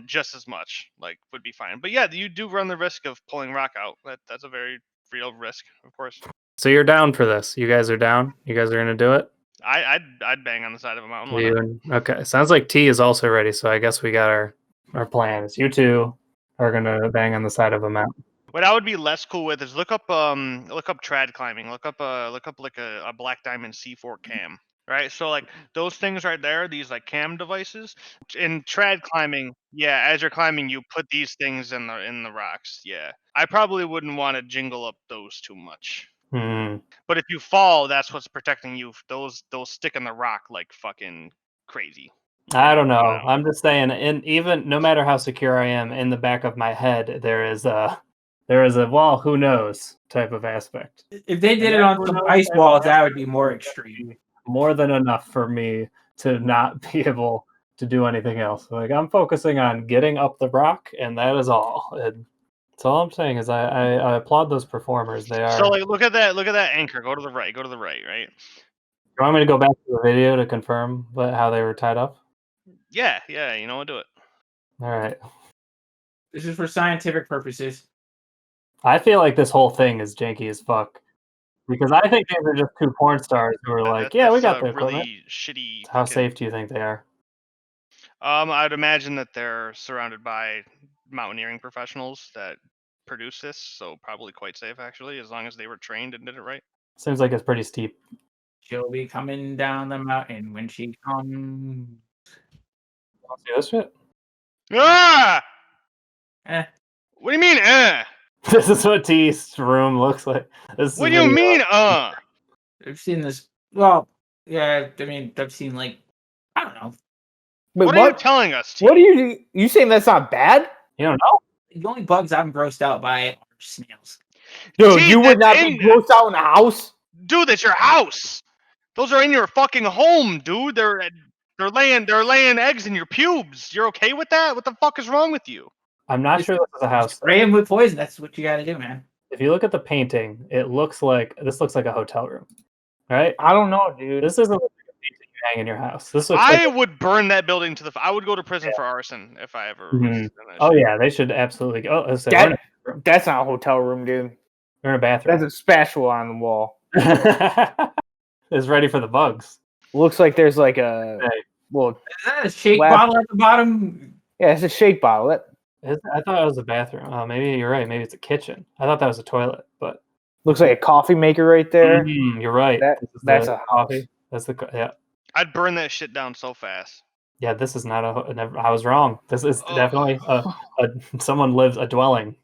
D: just as much like would be fine. But yeah, you do run the risk of pulling rock out. That's a very real risk, of course.
A: So you're down for this? You guys are down? You guys are gonna do it?
D: I'd bang on the side of a mountain.
A: Okay, sounds like T is also ready. So I guess we got our plans. You two are gonna bang on the side of a mountain.
D: What I would be less cool with is look up trad climbing. Look up like a Black Diamond C4 cam. Right, so like those things right there, these like cam devices in trad climbing. Yeah, as you're climbing, you put these things in the rocks. Yeah, I probably wouldn't want to jingle up those too much. But if you fall, that's what's protecting you. Those stick in the rock like fucking crazy.
A: I don't know. I'm just saying, even no matter how secure I am, in the back of my head, there is a well, who knows type of aspect.
C: If they did it on some ice walls, that would be more extreme.
A: More than enough for me to not be able to do anything else. Like I'm focusing on getting up the rock, and that is all. And that's all I'm saying is I applaud those performers. They are.
D: So like look at that anchor. Go to the right. Right.
A: You want me to go back to the video to confirm how they were tied up?
D: Yeah. You know what? Do it.
A: All right.
C: This is for scientific purposes.
A: I feel like this whole thing is janky as fuck. Because I think these are just two porn stars who are like, yeah, we got the equipment.
D: Really shitty.
A: How safe do you think they are?
D: I'd imagine that they're surrounded by mountaineering professionals that produce this, so probably quite safe actually, as long as they were trained and did it right.
A: Seems like it's pretty steep.
C: She'll be coming down the mountain when she comes.
A: Want to see this shit?
D: Ah! What do you mean,
A: This is what T's room looks like.
D: What do you mean,
C: I've seen this. Well, yeah, I mean, I've seen like, I don't know.
E: Wait,
D: what are you telling us, T?
E: What are you saying that's not bad?
A: You don't know?
C: The only bugs I'm grossed out by are snails.
E: Dude, you would not be grossed out in a house?
D: Dude, that's your house. Those are in your fucking home, dude. They're laying eggs in your pubes. You're okay with that? What the fuck is wrong with you?
A: I'm not sure this is a house.
C: Spray them with poison. That's what you got to do, man.
A: If you look at the painting, this looks like a hotel room, right?
E: I don't know, dude.
A: This isn't like a painting you hang in your house.
D: I would burn that building to the. I would go to prison for arson if I ever.
A: Oh yeah, they should absolutely go.
E: That's not a hotel room, dude.
A: We're in a bathroom.
E: That's a spatula on the wall.
A: It's ready for the bugs.
E: Looks like there's like a well.
C: Is that a shake bottle at the bottom?
E: Yeah, it's a shake bottle.
A: I thought it was a bathroom. Oh, maybe you're right. Maybe it's a kitchen. I thought that was a toilet, but
E: looks like a coffee maker right there.
A: You're right.
E: That's a
A: coffee. That's yeah.
D: I'd burn that shit down so fast.
A: Yeah, this is not I was wrong. This is definitely someone lives a dwelling.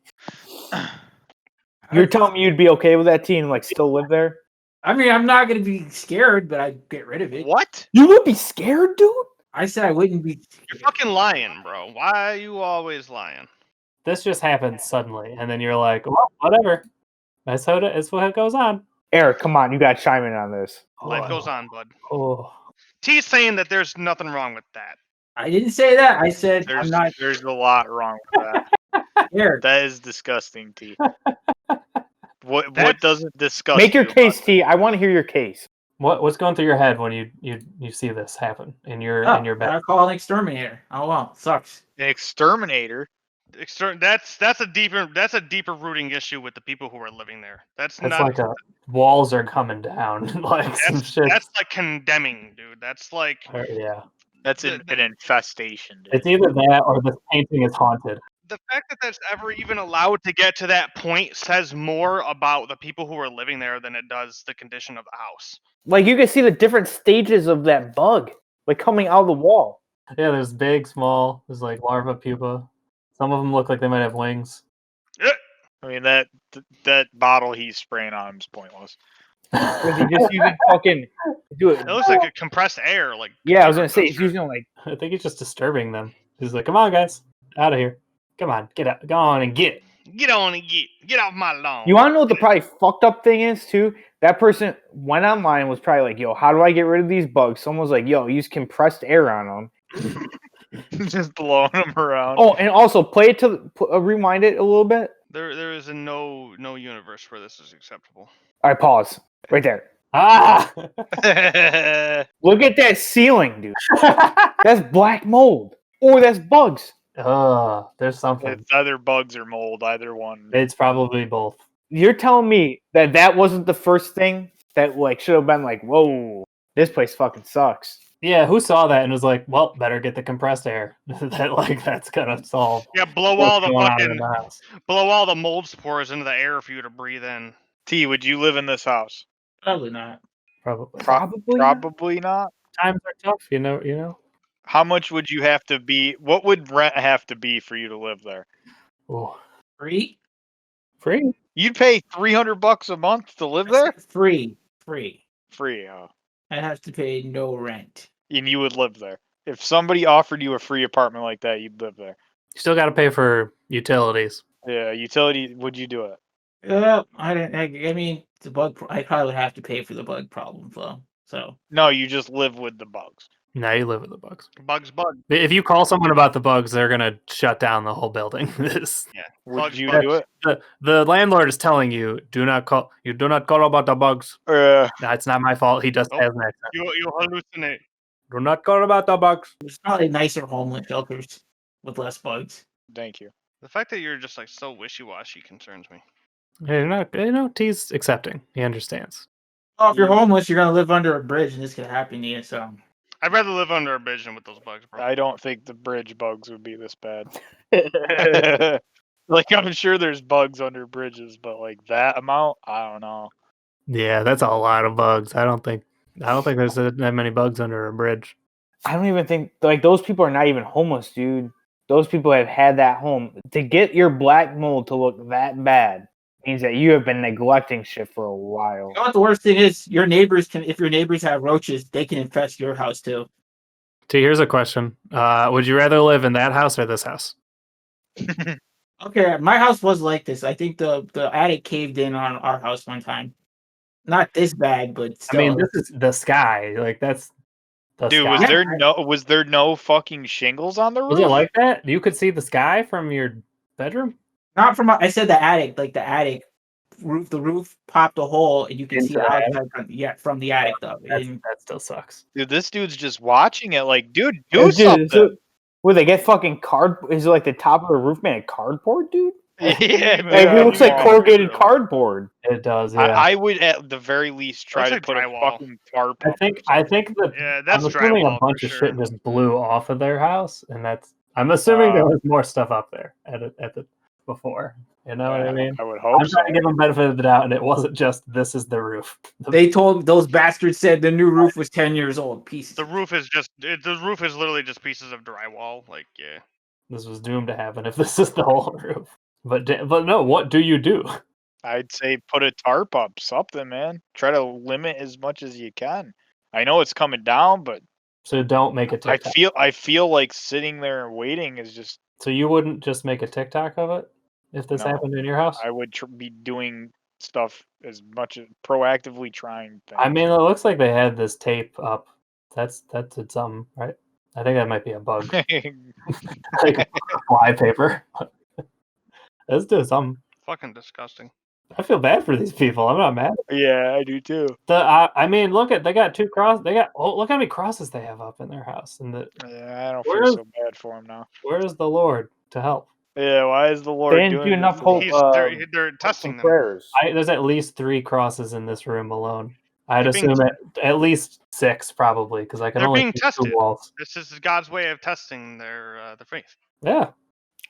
E: You're telling me you'd be okay with that team, like still live there?
C: I mean, I'm not gonna be scared, but I'd get rid of it.
D: What?
E: You would be scared, dude?
C: I said I wouldn't be scared.
D: You're fucking lying, bro. Why are you always lying?
A: This just happened suddenly, and then you're like, well, whatever. That's what goes on.
E: Eric, come on, you got to chime in on this.
D: Life goes on, bud.
A: Oh.
D: T's saying that there's nothing wrong with that.
C: I didn't say that. I said
B: there's,
C: I'm not.
B: There's a lot wrong with that.
C: Eric.
B: That is disgusting, T. What doesn't disgust?
E: Make your case, T. I want to hear your case.
A: What's going through your head when you see this happen in your bed?
C: I call an exterminator. Oh well, sucks.
B: An exterminator.
D: That's a deeper rooting issue with the people who are living there. That's
A: It's
D: not
A: like walls are coming down, like some shit.
D: that's like condemning, dude. That's like
A: Yeah,
B: That's
D: The-
B: an infestation, dude.
A: it's either that or this painting is haunted.
D: the fact that that's ever even allowed to get to that point says more about the people who are living there than it does the condition of the house.
E: Like you can see the different stages of that bug, like coming out of the wall.
A: Yeah, there's big, small. There's like larva, pupa. Some of them look like they might have wings.
B: I mean that bottle he's spraying on him is pointless.
E: Was he just using fucking do it?
D: It looks like a compressed air, like
E: Yeah, I was gonna say
D: duster.
E: he's using like
A: I think he's just disturbing them. He's like, "Come on, guys, out of here! Come on, get out, go on and get."
D: Get on and get off my lawn.
E: you want to know what the probably fucked up thing is too? That person went online was probably like, "Yo, how do I get rid of these bugs?" Someone was like, "Yo, use compressed air on them."
B: Just blowing him around.
E: Oh, and also play it to rewind it a little bit.
D: There is no universe where this is acceptable.
E: All right, pause right there.
A: Ah!
E: Look at that ceiling, dude. That's black mold, or that's bugs.
A: There's something.
B: It's either bugs or mold, either one.
A: It's probably both.
E: You're telling me that wasn't the first thing that like should have been like, whoa, this place fucking sucks.
A: Yeah, who saw that and was like, "Well, better get the compressed air." That's gonna solve.
D: Yeah, blow
A: what's
D: all the
A: going on in
D: fucking
A: the house.
D: blow all the mold spores into the air for you to breathe in.
B: T, would you live in this house?
C: Probably not.
A: Probably.
B: Probably not.
A: Times are tough, you know.
B: How much would you have to be? What would rent have to be for you to live there?
A: Ooh,
C: Free?
A: free.
B: You'd pay $300 a month to live there?
C: Free.
B: Free, huh?
C: I have to pay no rent.
B: And you would live there. If somebody offered you a free apartment like that, you'd live there.
A: You still got to pay for utilities.
B: Yeah, utility. Would you do it?
C: I didn't. I mean, the bug. I probably would have to pay for the bug problem though. So
B: No, you just live with the bugs.
A: Now you live with the bugs.
D: Bug.
A: If you call someone about the bugs, they're gonna shut down the whole building.
B: Would
D: Bugs,
B: you
D: bugs.
B: do it?
A: The landlord is telling you, do not call about the bugs. That's not my fault. He just
D: Oh.
A: has an accent.
D: You hallucinate.
A: Do not call about the bugs.
C: there's probably nicer homeless shelters with less bugs.
B: Thank you.
D: The fact that you're just like so wishy-washy concerns me.
A: Hey, T's accepting. He understands.
C: Oh, if you're homeless, you're gonna live under a bridge, and this could happen to you. So
D: I'd rather live under a bridge than with those bugs, bro.
B: I don't think the bridge bugs would be this bad. Like, I'm sure there's bugs under bridges, but like that amount, I don't know.
A: Yeah, that's a lot of bugs. I don't think there's that many bugs under a bridge.
E: I don't even think like those people are not even homeless, dude. Those people have had that home. To get your black mold to look that bad means that you have been neglecting shit for a while.
C: you know what the worst thing is? Your neighbors can. If your neighbors have roaches, they can infest your house too.
A: T, here's a question. Would you rather live in that house or this house?
C: Okay, my house was like this. I think the attic caved in on our house one time. Not this bad, but still.
A: I mean, this is the sky. Like that's the
B: Dude,
A: sky.
B: was there no fucking shingles on the roof?
A: Was it like that? You could see the sky from your bedroom?
C: not from. I said the attic, like the attic roof. The roof popped a hole, and you can see
A: Into the
C: outside from the attic though.
A: That still sucks.
B: Dude, this dude's just watching it. Like, dude,
E: Dude,
B: something.
E: so- where they get fucking card? Is it like the top of the roof made of cardboard, dude?
B: Yeah,
E: Like, it looks like
B: yeah.
E: corrugated cardboard.
A: It does. Yeah.
B: I would at the very least try
D: Looks
B: to
D: like
B: put
D: drywall.
B: a fucking tarp.
A: I
B: up
A: think
B: or
A: I think that
D: Yeah, that's
A: I'm assuming
D: drywall
A: a bunch
D: for
A: of
D: sure.
A: shit just blew off of their house, and I'm assuming there was more stuff up there at the before. You know what I mean?
B: I would hope
A: I'm
B: so.
A: trying to give them benefit of the doubt, and it wasn't just this is the roof.
C: They told those bastards said the new roof was 10 years old. Pieces.
D: The roof is literally just pieces of drywall. Like, yeah.
A: This was doomed to happen if this is the whole roof. But no, what do you do?
B: I'd say put a tarp up, something, man. Try to limit as much as you can. I know it's coming down, but
A: So don't make a TikTok.
B: I feel like sitting there and waiting is just.
A: So you wouldn't just make a TikTok of it if this
B: No.
A: happened in your house?
B: I would be doing stuff as much as proactively trying things.
A: I mean, it looks like they had this tape up. That did something, right? I think that might be a bug. Like fly paper. Let's do something.
D: Fucking disgusting.
A: I feel bad for these people. I'm not mad.
B: Yeah, I do too.
A: I mean, look at they got 2 crosses. Look how many crosses they have up in their house. And
B: Yeah, I don't
A: Where
B: feel
A: is-
B: so bad for him now.
A: where is the Lord to help?
B: Yeah, why is the
E: They
B: Lord
E: didn't
B: doing
E: do enough
B: this?
E: hope.
D: They're testing
E: Some
D: them.
E: prayers.
A: There's at least 3 crosses in this room alone. I'd
D: They're being-
A: assume at least 6 probably because I can
D: They're
A: only
D: being
A: see 2
D: tested.
A: walls.
D: This is God's way of testing their faith.
A: Yeah.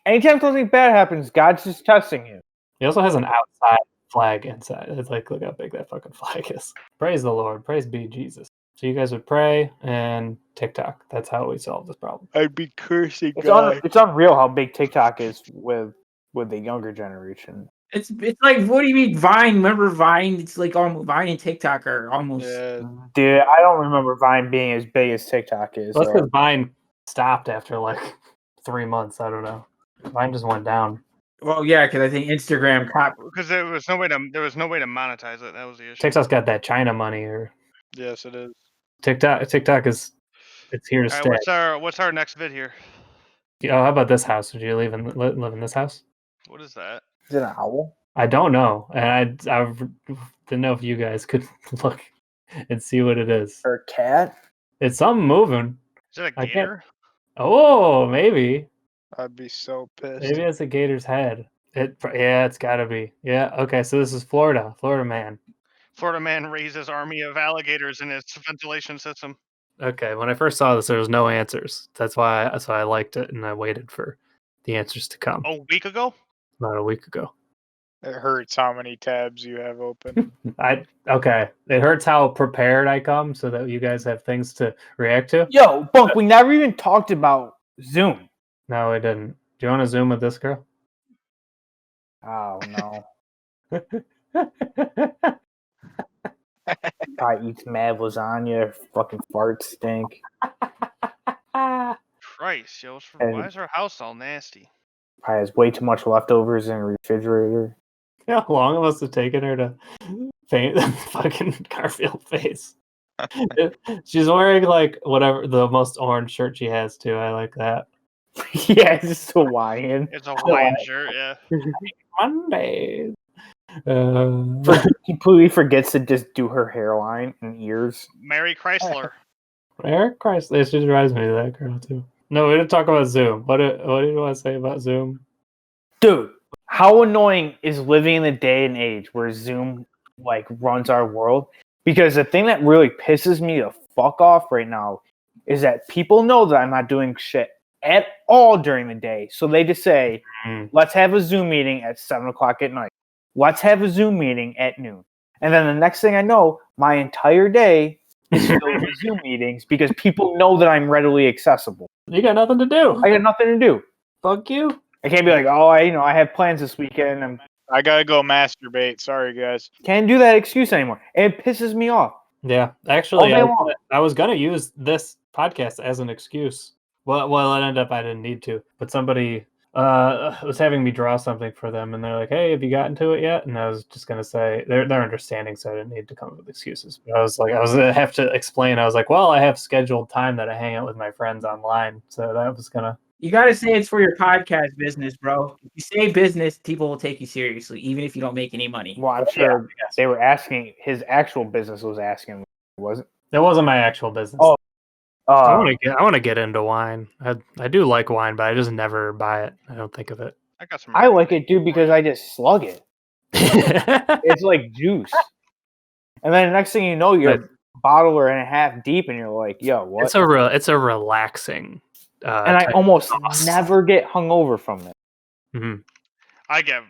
E: Anytime something bad happens, God's just testing you.
A: He also has an outside flag inside. It's like, look how big that fucking flag is. Praise the Lord. Praise be Jesus. So you guys would pray and TikTok. That's how we solve this problem.
B: I'd be cursing
E: It's unreal how big TikTok is with the younger generation.
C: It's like, what do you mean Vine? Remember Vine? It's like almost Vine and TikTok are almost.
B: Yeah,
E: Dude, I don't remember Vine being as big as TikTok is.
A: That's
E: so-
A: because Vine stopped after like 3 months. I don't know. Vine just went down.
C: Well, yeah, because I think Instagram
D: Because there was no way to monetize it. That was the issue.
A: TikTok's got that China money, or
B: yes, it is.
A: TikTok is it's here to
D: All
A: stay.
D: right, what's our next vid here?
A: Oh, how about this house? Would you live in this house?
D: What is that?
E: Is it an owl?
A: I don't know, and I didn't know if you guys could look and see what it is.
E: Or a cat?
A: It's something moving.
D: Is it a
A: I can't-
D: gator?
A: Oh, maybe.
B: I'd be so pissed.
A: Maybe it's a gator's head. It's gotta be. Yeah. Okay. So this is Florida. Florida man.
D: Florida man raises army of alligators in its ventilation system.
A: Okay. When I first saw this, there was no answers. That's why I liked it, and I waited for the answers to come.
D: A week ago?
A: About a week ago.
B: It hurts how many tabs you have open.
A: Okay. It hurts how prepared I come, so that you guys have things to react to.
E: Yo, Bunk, we never even talked about Zoom.
A: No, I didn't. Do you want to Zoom with this girl?
E: Oh, no. Probably eats mad lasagna. Fucking farts stink.
D: Christ, yo,
E: And-
D: why is our house all nasty?
E: Probably has way too much leftovers in the refrigerator.
A: How long it must have taken her to paint the fucking Garfield face. She's wearing like whatever the most orange shirt she has too. I like that.
E: Yeah, it's just Hawaiian.
D: It's a Hawaiian shirt, yeah.
A: Mondays.
E: Completely forgets to just do her hairline and ears.
D: Mary Chrysler.
A: Eric Christ, it just reminds me of that girl too. No, we didn't talk about Zoom. What do you want to say about Zoom?
E: Dude, how annoying is living in the day and age where Zoom like runs our world? Because the thing that really pisses me the fuck off right now is that people know that I'm not doing shit at all during the day. So they just say, let's have a Zoom meeting at 7 o'clock at night. Let's have a Zoom meeting at noon. And then the next thing I know, my entire day is filled with Zoom meetings because people know that I'm readily accessible.
A: You got nothing to do.
E: I got nothing to do.
A: Fuck you.
E: I can't be like, oh, I have plans this weekend.
B: I gotta go masturbate. Sorry, guys.
E: Can't do that excuse anymore. And it pisses me off.
A: Yeah, actually,
E: All day long.
A: I was gonna use this podcast as an excuse. Well, it ended up I didn't need to. But somebody was having me draw something for them, and they're like, "Hey, have you gotten to it yet?" And I was just gonna say they're understanding, so I didn't need to come up with excuses. But I was gonna have to explain. I was like, "Well, I have scheduled time that I hang out with my friends online," so that was gonna.
C: You gotta say it's for your podcast business, bro. If you say business, people will take you seriously, even if you don't make any money.
E: Well, I'm sure they were asking. His actual business was asking, wasn't?
A: It wasn't my actual business.
E: Oh,
A: I want to get into wine. I do like wine, but I just never buy it. I don't think of it.
D: I got some.
E: I like it, dude, because I just slug it. It's like juice. And then the next thing you know, you're a bottle and a half deep, and you're like, "Yo, what?"
A: It's a relaxing.
E: And I almost never get hungover from it.
A: Mm-hmm.
D: I get.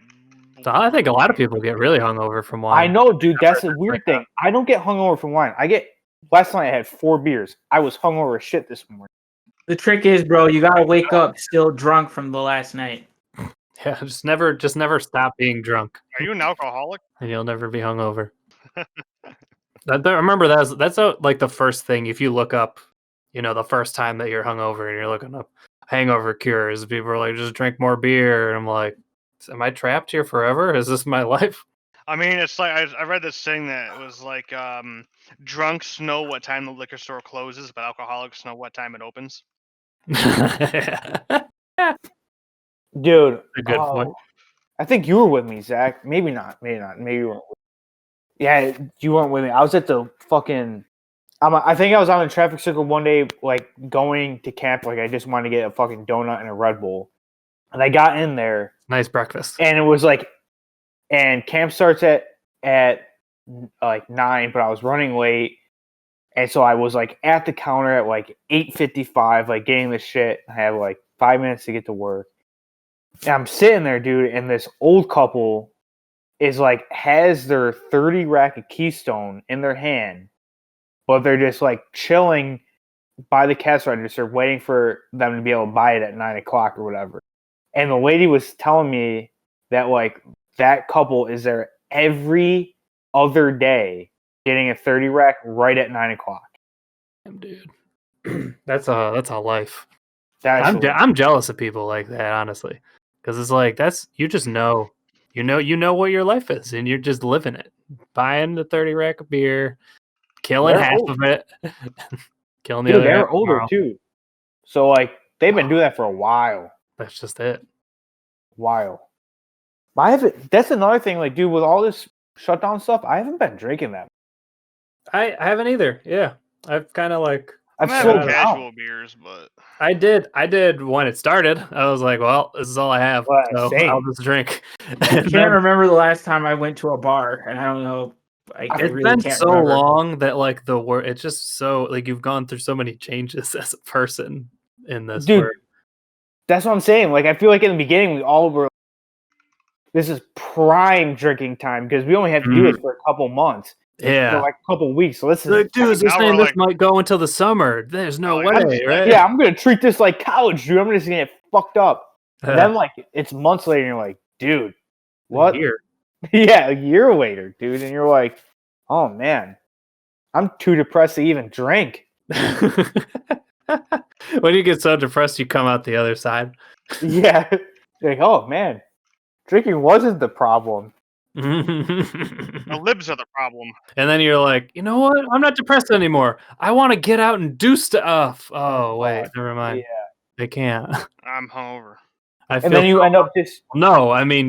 A: So I think a lot of people get really hungover from wine.
E: I know, dude. That's a weird thing. I don't get hungover from wine. Last night I had 4 beers. I was hungover as shit this morning.
C: The trick is, bro, you gotta wake up still drunk from the last night.
A: Yeah, just never stop being drunk,
D: Are you an alcoholic?
A: and you'll never be hungover. I remember that's like the first thing if you look up, the first time that you're hungover and you're looking up hangover cures. People are like, just drink more beer, and I'm like, am I trapped here forever? Is this my life?
D: I mean, it's like I read this thing that was like, drunks know what time the liquor store closes, but alcoholics know what time it opens.
E: Dude,
A: A good point.
E: I think you were with me, Zach. Maybe not. Maybe not. Maybe you weren't. Yeah, you weren't with me. I was at the fucking. I think I was on the traffic circle one day, like going to camp. Like I just wanted to get a fucking donut and a Red Bull, and I got in there,
A: Nice breakfast.
E: and it was like, and camp starts at like 9, but I was running late, and so I was like at the counter at like 8:55, like getting the shit. I have like 5 minutes to get to work, and I'm sitting there, dude, and this old couple is like has their 30 rack of Keystone in their hand, but they're just like chilling by the cash register, waiting for them to be able to buy it at 9 o'clock or whatever. And the lady was telling me that like that couple is there every other day getting a 30 rack right at 9 o'clock.
A: Damn, dude. That's a life.
E: That's
A: I'm jealous of people like that, honestly, because it's like you just know what your life is, and you're just living it, buying the 30 rack of beer, killing
E: They're
A: half
E: old.
A: of it, killing the
E: Dude,
A: other.
E: they're
A: half
E: older
A: tomorrow.
E: too. So like they've been doing that for a while.
A: That's just it.
E: While. But I haven't. That's another thing. Like, dude, with all this shutdown stuff, I haven't been drinking that.
A: I haven't either. Yeah, I've kind of like.
D: I'm
E: I've
D: having
E: slowed
D: casual
E: down.
D: beers, but
A: I did when it started. I was like, well, this is all I have,
E: Well,
A: so
E: same.
A: I'll just drink.
C: I
A: And
C: can't
A: then-
C: remember the last time I went to a bar, and I don't know. I
A: it's
C: really
A: been
C: can't
A: so
C: remember.
A: long that like the word, it's just so like you've gone through so many changes as a person in this.
E: Dude,
A: word.
E: that's what I'm saying. Like, I feel like in the beginning, we all were. This is prime drinking time because we only have to do this for a couple months.
A: Yeah,
E: For like a couple weeks. So this is
A: like, dude, is this
D: now
A: saying
D: we're
A: this
D: like-
A: might go until the summer? There's no
D: like,
A: way,
D: I'm-
A: right?
E: yeah, I'm gonna treat this like college, dude. I'm just gonna get fucked up. And then like it's months later, and you're like, dude, what?
A: Here.
E: Yeah, a year later, dude, and you're like, oh man, I'm too depressed to even drink.
A: When you get so depressed, you come out the other side.
E: Yeah, like oh man, drinking wasn't the problem.
D: the libs are the problem.
A: And then you're like, you know what? I'm not depressed anymore. I want to get out and do stuff. Oh, wait, never mind.
E: Yeah,
A: They can't.
D: I'm hungover.
A: I feel
E: and then you end up just
A: no. I mean,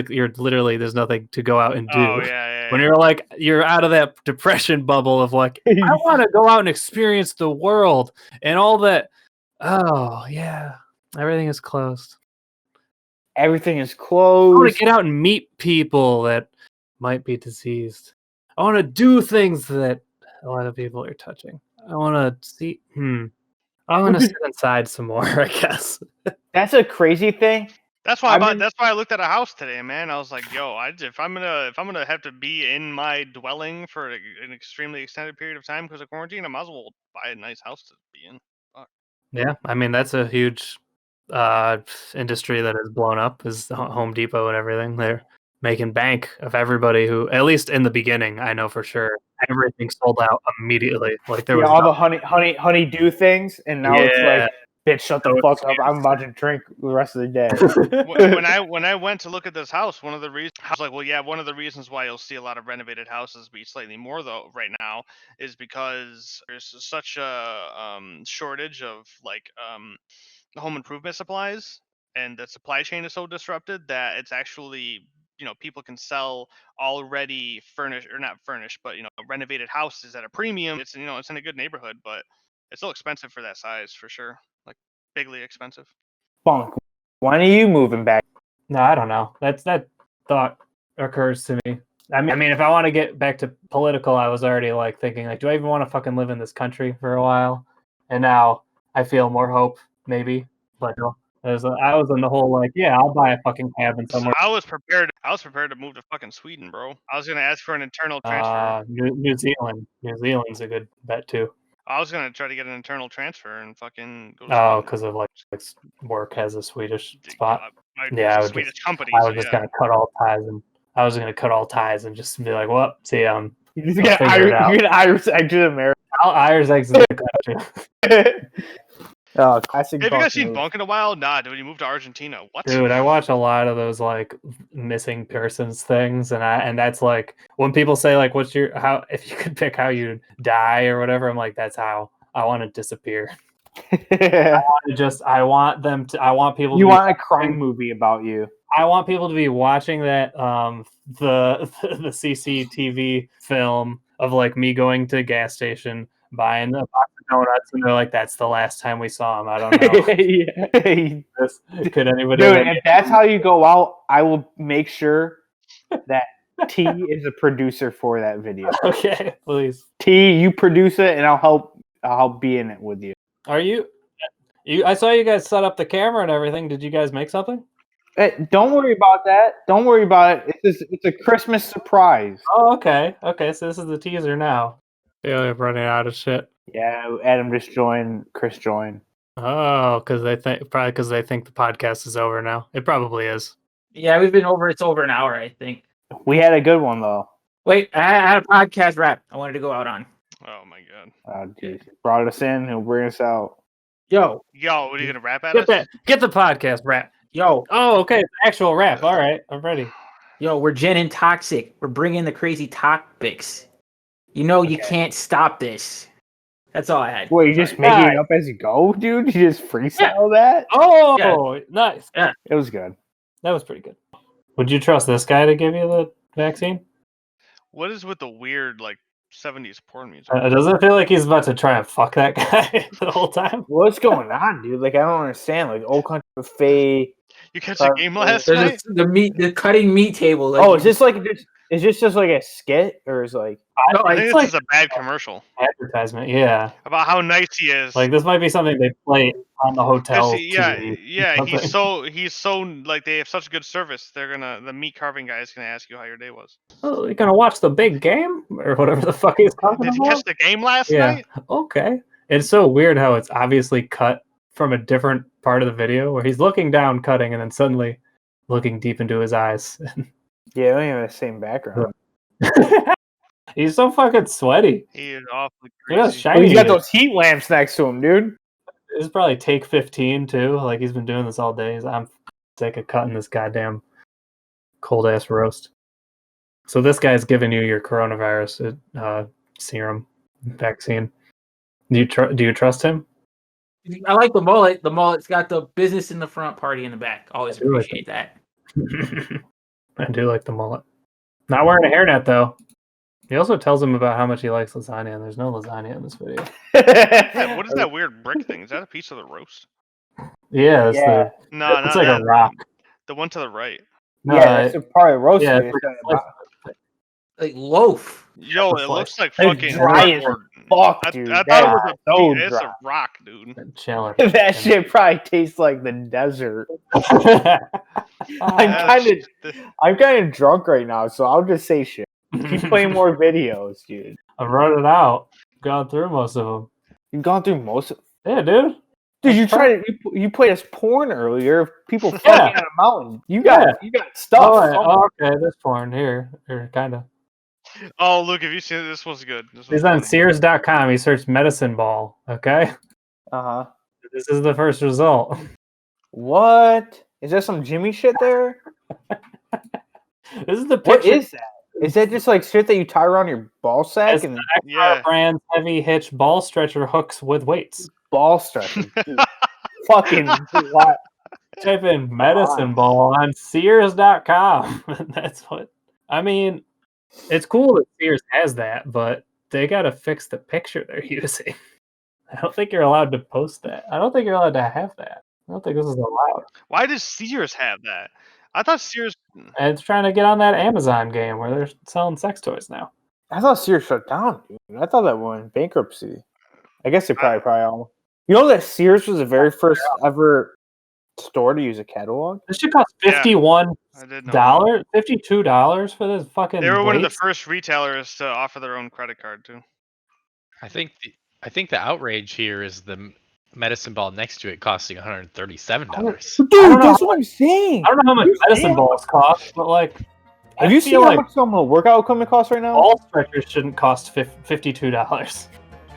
A: you're literally there's nothing to go out and do.
D: Oh yeah.
A: When you're like you're out of that depression bubble of like I want to go out and experience the world and all that. Oh yeah, everything is closed.
E: everything is
A: I want
E: closed.
A: to get out and meet people that might be diseased. I want to do things that a lot of people are touching. I want to see. I want to sit inside some more, I guess.
E: That's a crazy thing.
D: That's why
E: I mean-
D: that's why I looked at a house today, man. I was like, yo, if I'm gonna have to be in my dwelling for an extremely extended period of time because of quarantine, I might as well buy a nice house to be in.
A: Yeah, I mean that's a huge industry that has blown up is Home Depot and everything. They're making bank of everybody who, at least in the beginning, I know for sure, everything sold out immediately. Like there
E: Yeah,
A: was
E: all the honey do things, and now it's
A: Yeah.
E: like, bitch, shut the
A: So
E: fuck up. I'm about to drink the rest of the day.
D: When I went to look at this house, one of the reasons I was like, well, yeah, one of the reasons why you'll see a lot of renovated houses be slightly more though right now is because there's such a shortage of like home improvement supplies, and the supply chain is so disrupted that it's actually people can sell already furnished or not furnished, but renovated houses at a premium. It's it's in a good neighborhood, but it's still expensive for that size for sure. Like bigly expensive.
E: Bunk. When are you moving back?
A: No, I don't know. That thought occurs to me. I mean, if I want to get back to political, I was already like thinking, like, do I even want to fucking live in this country for a while? And now I feel more hope, maybe. But no, I was in the whole like, yeah, I'll buy a fucking cabin somewhere.
D: I was prepared to move to fucking Sweden, bro. I was gonna ask for an internal transfer.
A: New Zealand. New Zealand's a good bet too.
D: I was gonna try to get an internal transfer and fucking go to
A: Oh,
D: Sweden.
A: because of like work has a Swedish spot.
D: It's
A: Yeah,
D: a
A: I would
D: Swedish
A: just-
D: company.
A: I
D: so
A: was just
D: yeah.
A: gonna cut all ties, and I was gonna cut all ties and just be like, "Well, see,
E: You just
A: I'll
E: get
A: figure it out.
E: Irish, you get Irish exit America.
A: Irish exit the country."
E: Oh, classic.
D: Have you guys
E: Bunk
D: seen
E: move.
D: Bunk in a while? Nah, dude, he moved to Argentina. What?
A: Dude, I watch a lot of those like missing persons things, and that's like when people say like, "What's your how?" If you could pick how you die or whatever, I'm like, that's how I want to disappear. I want them to. I want people.
E: You
A: to
E: want a crime movie about you?
A: I want people to be watching that the CCTV film of like me going to a gas station buying a box of donuts, and they're like, "That's the last time we saw him." I don't know.
E: Yeah.
A: Could anybody?
E: Dude, if that's how you go out, I will make sure that T is a producer for that video.
A: Okay, please.
E: T, you produce it, and I'll help be in it with you.
A: Are you? I saw you guys set up the camera and everything. Did you guys make something?
E: Hey, don't worry about that. Don't worry about it. It's a Christmas surprise.
A: Oh, okay. Okay, so this is the teaser now. Yeah, they're running out of shit.
E: Yeah, Adam just joined. Chris joined.
A: Oh, because they think the podcast is over now. It probably is.
C: Yeah, we've been over. It's over an hour, I think.
E: We had a good one though.
C: Wait, I had a podcast rap I wanted to go out on.
D: Oh my god.
E: Oh, geez. Brought us in. He'll bring us out.
C: Yo,
D: What are you gonna rap at us?
A: Get the podcast rap.
C: yo,
A: Oh, okay, actual rap. All right, I'm ready.
C: yo, we're Gen and Toxic. We're bringing the crazy topics. You know you can't stop this. That's all I had.
E: Wait, you just making it up as you go, dude? You just freestyle that?
A: Oh, nice.
E: It was good.
A: That was pretty good. Would you trust this guy to give you the vaccine?
D: What is with the weird like 70s porn music?
A: Doesn't it feel like he's about to try and fuck that guy the whole time?
E: What's going on, dude? Like, I don't understand. Like, Old Country Buffet.
D: You catch the game last
C: There's
D: night?
C: the cutting meat table. Like,
E: Oh, is this like is this just like a skit, or is like?
C: no,
D: I think
C: it's
D: this is a bad commercial
A: Advertisement, yeah.
D: about how nice he is.
A: Like this might be something they play on the hotel.
D: Yeah,
A: TV.
D: he's so like they have such good service. The meat carving guy is gonna ask you how your day was.
A: Oh, you're gonna watch the big game or whatever the fuck he's talking
D: Did you
A: about?
D: catch the game last
A: Yeah.
D: night?
A: Okay. It's so weird how it's obviously cut from a different part of the video where he's looking down, cutting, and then suddenly looking deep into his eyes.
E: Yeah, they don't even have the same background.
A: He's so fucking sweaty.
D: He is awfully
A: Look how
D: crazy.
A: shiny
E: He's
A: he
E: got
A: is.
E: those heat lamps next to him, dude.
A: This is probably take 15 too. Like he's been doing this all day. I'm sick of cutting this goddamn cold ass roast. So this guy's giving you your coronavirus serum vaccine. Do you trust him?
C: I like the mullet. The mullet's got the business in the front, party in the back. Always
A: I do like
C: appreciate that.
A: I do like the mullet. Not wearing a hairnet though. He also tells him about how much he likes lasagna, and there's no lasagna in this video.
D: Yeah, what is that weird brick thing? Is that a piece of the roast?
A: Yeah, it's
E: Yeah.
D: No,
A: it's
D: not
A: like
D: that.
A: a rock.
D: The one to the right.
A: No,
E: Yeah, that's probably roast.
A: yeah,
E: beef.
C: Like loaf.
D: Yo,
A: It's
D: it
A: like-
D: looks like
E: it's
D: fucking
E: dry as
D: cardboard.
E: fuck, dude.
D: I
E: That
D: thought it was
E: is so
D: it's
E: dry.
D: a rock, dude.
A: chilling.
E: That shit probably tastes like the desert. I'm kind of drunk right now, so I'll just say shit. Keep playing more videos, dude.
A: I'm running out. Gone through most of them.
E: You've gone through most of.
A: Yeah, dude.
E: Dude, you tried to you played us porn earlier. of People fucking
A: Yeah.
E: on a mountain. You got stuff.
A: Okay, this porn here, or kind of.
D: Oh, look, have you seen it? This one's good. This
A: He's
D: one's
A: on
D: good.
A: Sears.com. He searched medicine ball. Okay,
E: Uh huh.
A: this is the first result.
E: What? Is there some Jimmy shit there?
A: This is the
E: What
A: picture.
E: is that? Is that just like shit that you tie around your ball sack
A: It's
E: and
A: the
D: Yeah.
A: XR brand heavy hitch ball stretcher hooks with weights.
E: ball stretching? Dude, fucking what?
A: Type in medicine ball on Sears.com. That's what I mean. It's cool that Sears has that, but they gotta fix the picture they're using. I don't think you're allowed to post that. I don't think you're allowed to have that. I don't think this is allowed.
D: Why does Sears have that? I thought Sears.
A: And it's trying to get on that Amazon game where they're selling sex toys now.
E: I thought Sears shut down, dude. I thought that went in bankruptcy. I guess they probably all. You know that Sears was the very first ever store to use a catalog?
A: This should cost $51,
D: I did know that.
A: $52 for this fucking.
D: They were one of the
A: weights?
D: first retailers to offer their own credit card too.
G: I think the outrage here is the medicine ball next to it costing $137.
E: Dude,
A: know
E: that's
A: how
E: what I'm saying.
A: I don't know how much
E: You
A: medicine
E: see
A: balls cost, but like,
E: Have
A: I
E: you
A: feel
E: seen how
A: like
E: much some workout equipment costs right now?
A: ball stretchers shouldn't cost $52.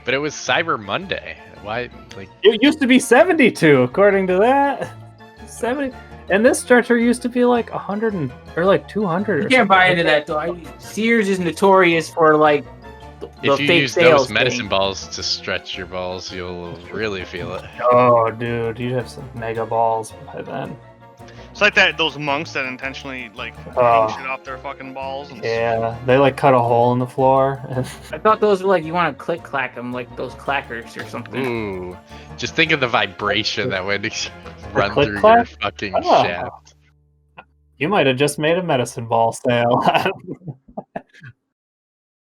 G: But it was Cyber Monday. Why? Like,
A: It used to be 72, according to that. 70, and this stretcher used to be like 100 or like 200.
C: You can't buy into that though. Sears is notorious for like
G: If you
C: fake
G: use
C: sales
G: those medicine
C: thing.
G: balls to stretch your balls, you'll really feel it.
A: Oh, dude, you'd have some mega balls by then.
D: It's like those monks that intentionally like
A: Oh.
D: hang shit off their fucking balls. And
A: Yeah, they like cut a hole in the floor. And
C: I thought those were like you want to click clack them like those clackers or something.
G: Ooh, just think of the vibration that would run
A: click
G: through your
A: clack?
G: fucking
A: Oh.
G: shaft.
A: you might have just made a medicine ball sale.